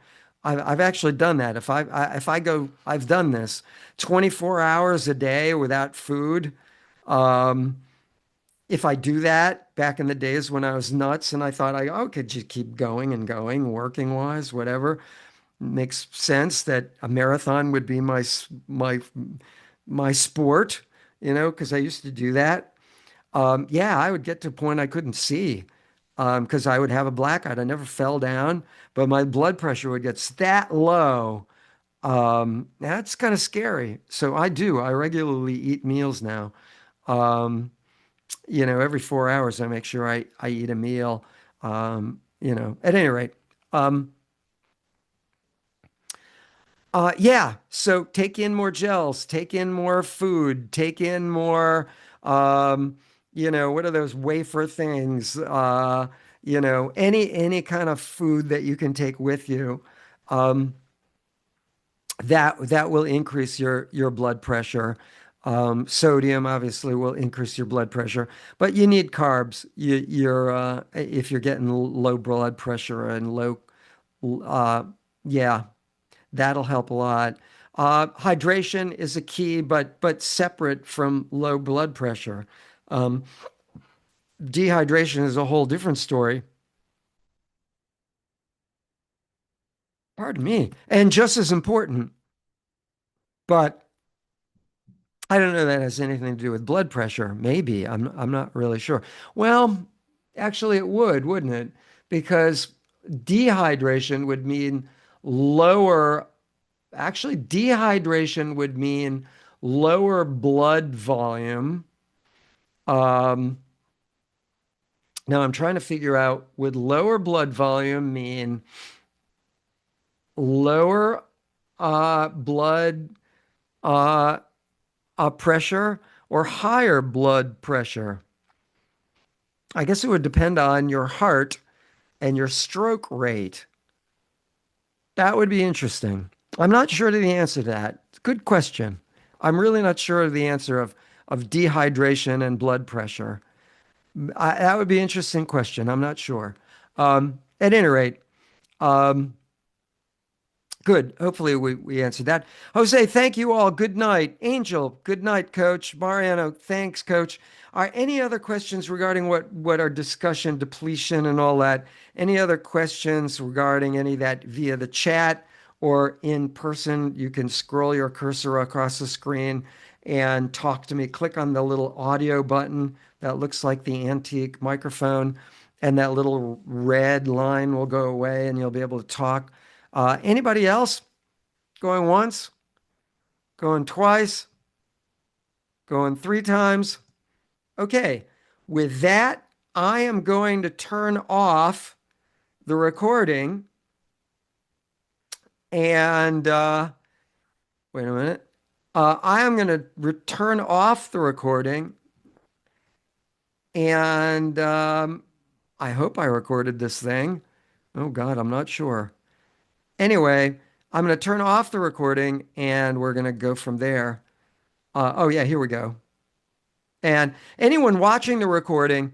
I've actually done that. If I go, I've done this 24 hours a day without food. Um, if I do that back in the days when I was nuts and I thought I could just keep going and going, working wise, whatever, makes sense that a marathon would be my sport, because I used to do that. Yeah, I would get to a point I couldn't see because I would have a blackout. I never fell down, but my blood pressure would get that low. That's kind of scary. So I do. I regularly eat meals now. Um, every 4 hours, I make sure I eat a meal. At any rate. Um, yeah. So take in more gels, take in more food, take in more, um, what are those wafer things? Any kind of food that you can take with you. Um, that will increase your blood pressure. Sodium obviously will increase your blood pressure, but you need carbs. If you're getting low blood pressure and low, uh, yeah. That'll help a lot. Hydration is a key, but separate from low blood pressure. Um, Dehydration is a whole different story. Pardon me, and just as important. But I don't know that has anything to do with blood pressure. Maybe I'm not really sure. Well, actually, it would, wouldn't it? Because dehydration would mean lower. Actually, dehydration would mean lower blood volume. Um, Now I'm trying to figure out, would lower blood volume mean lower blood uh, pressure or higher blood pressure? I guess it would depend on your heart and your stroke rate. That would be interesting. I'm not sure of the answer to that. Good question. I'm really not sure of the answer of dehydration and blood pressure. That would be an interesting question. I'm not sure. At any rate, um, good. Hopefully we answered that. Jose, thank you all. Good night. Angel, good night, Coach. Mariano, thanks, Coach. Are any other questions regarding what our discussion, depletion, and all that? Any other questions regarding any of that via the chat or in person? You can scroll your cursor across the screen and talk to me. Click on the little audio button that looks like the antique microphone, and that little red line will go away, and you'll be able to talk. Anybody else? Going once? Going twice? Going three times? Okay. With that, I am going to turn off the recording and wait a minute. I am going to turn off the recording and I hope I recorded this thing. Oh God, I'm not sure. Anyway, I'm going to turn off the recording and we're going to go from there. Oh, yeah, here we go. And anyone watching the recording,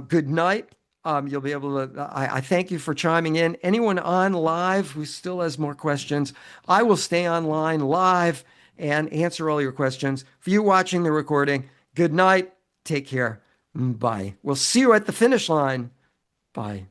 good night. You'll be able to, I thank you for chiming in. Anyone on live who still has more questions, I will stay online live and answer all your questions. For you watching the recording, good night. Take care. Bye. We'll see you at the finish line. Bye.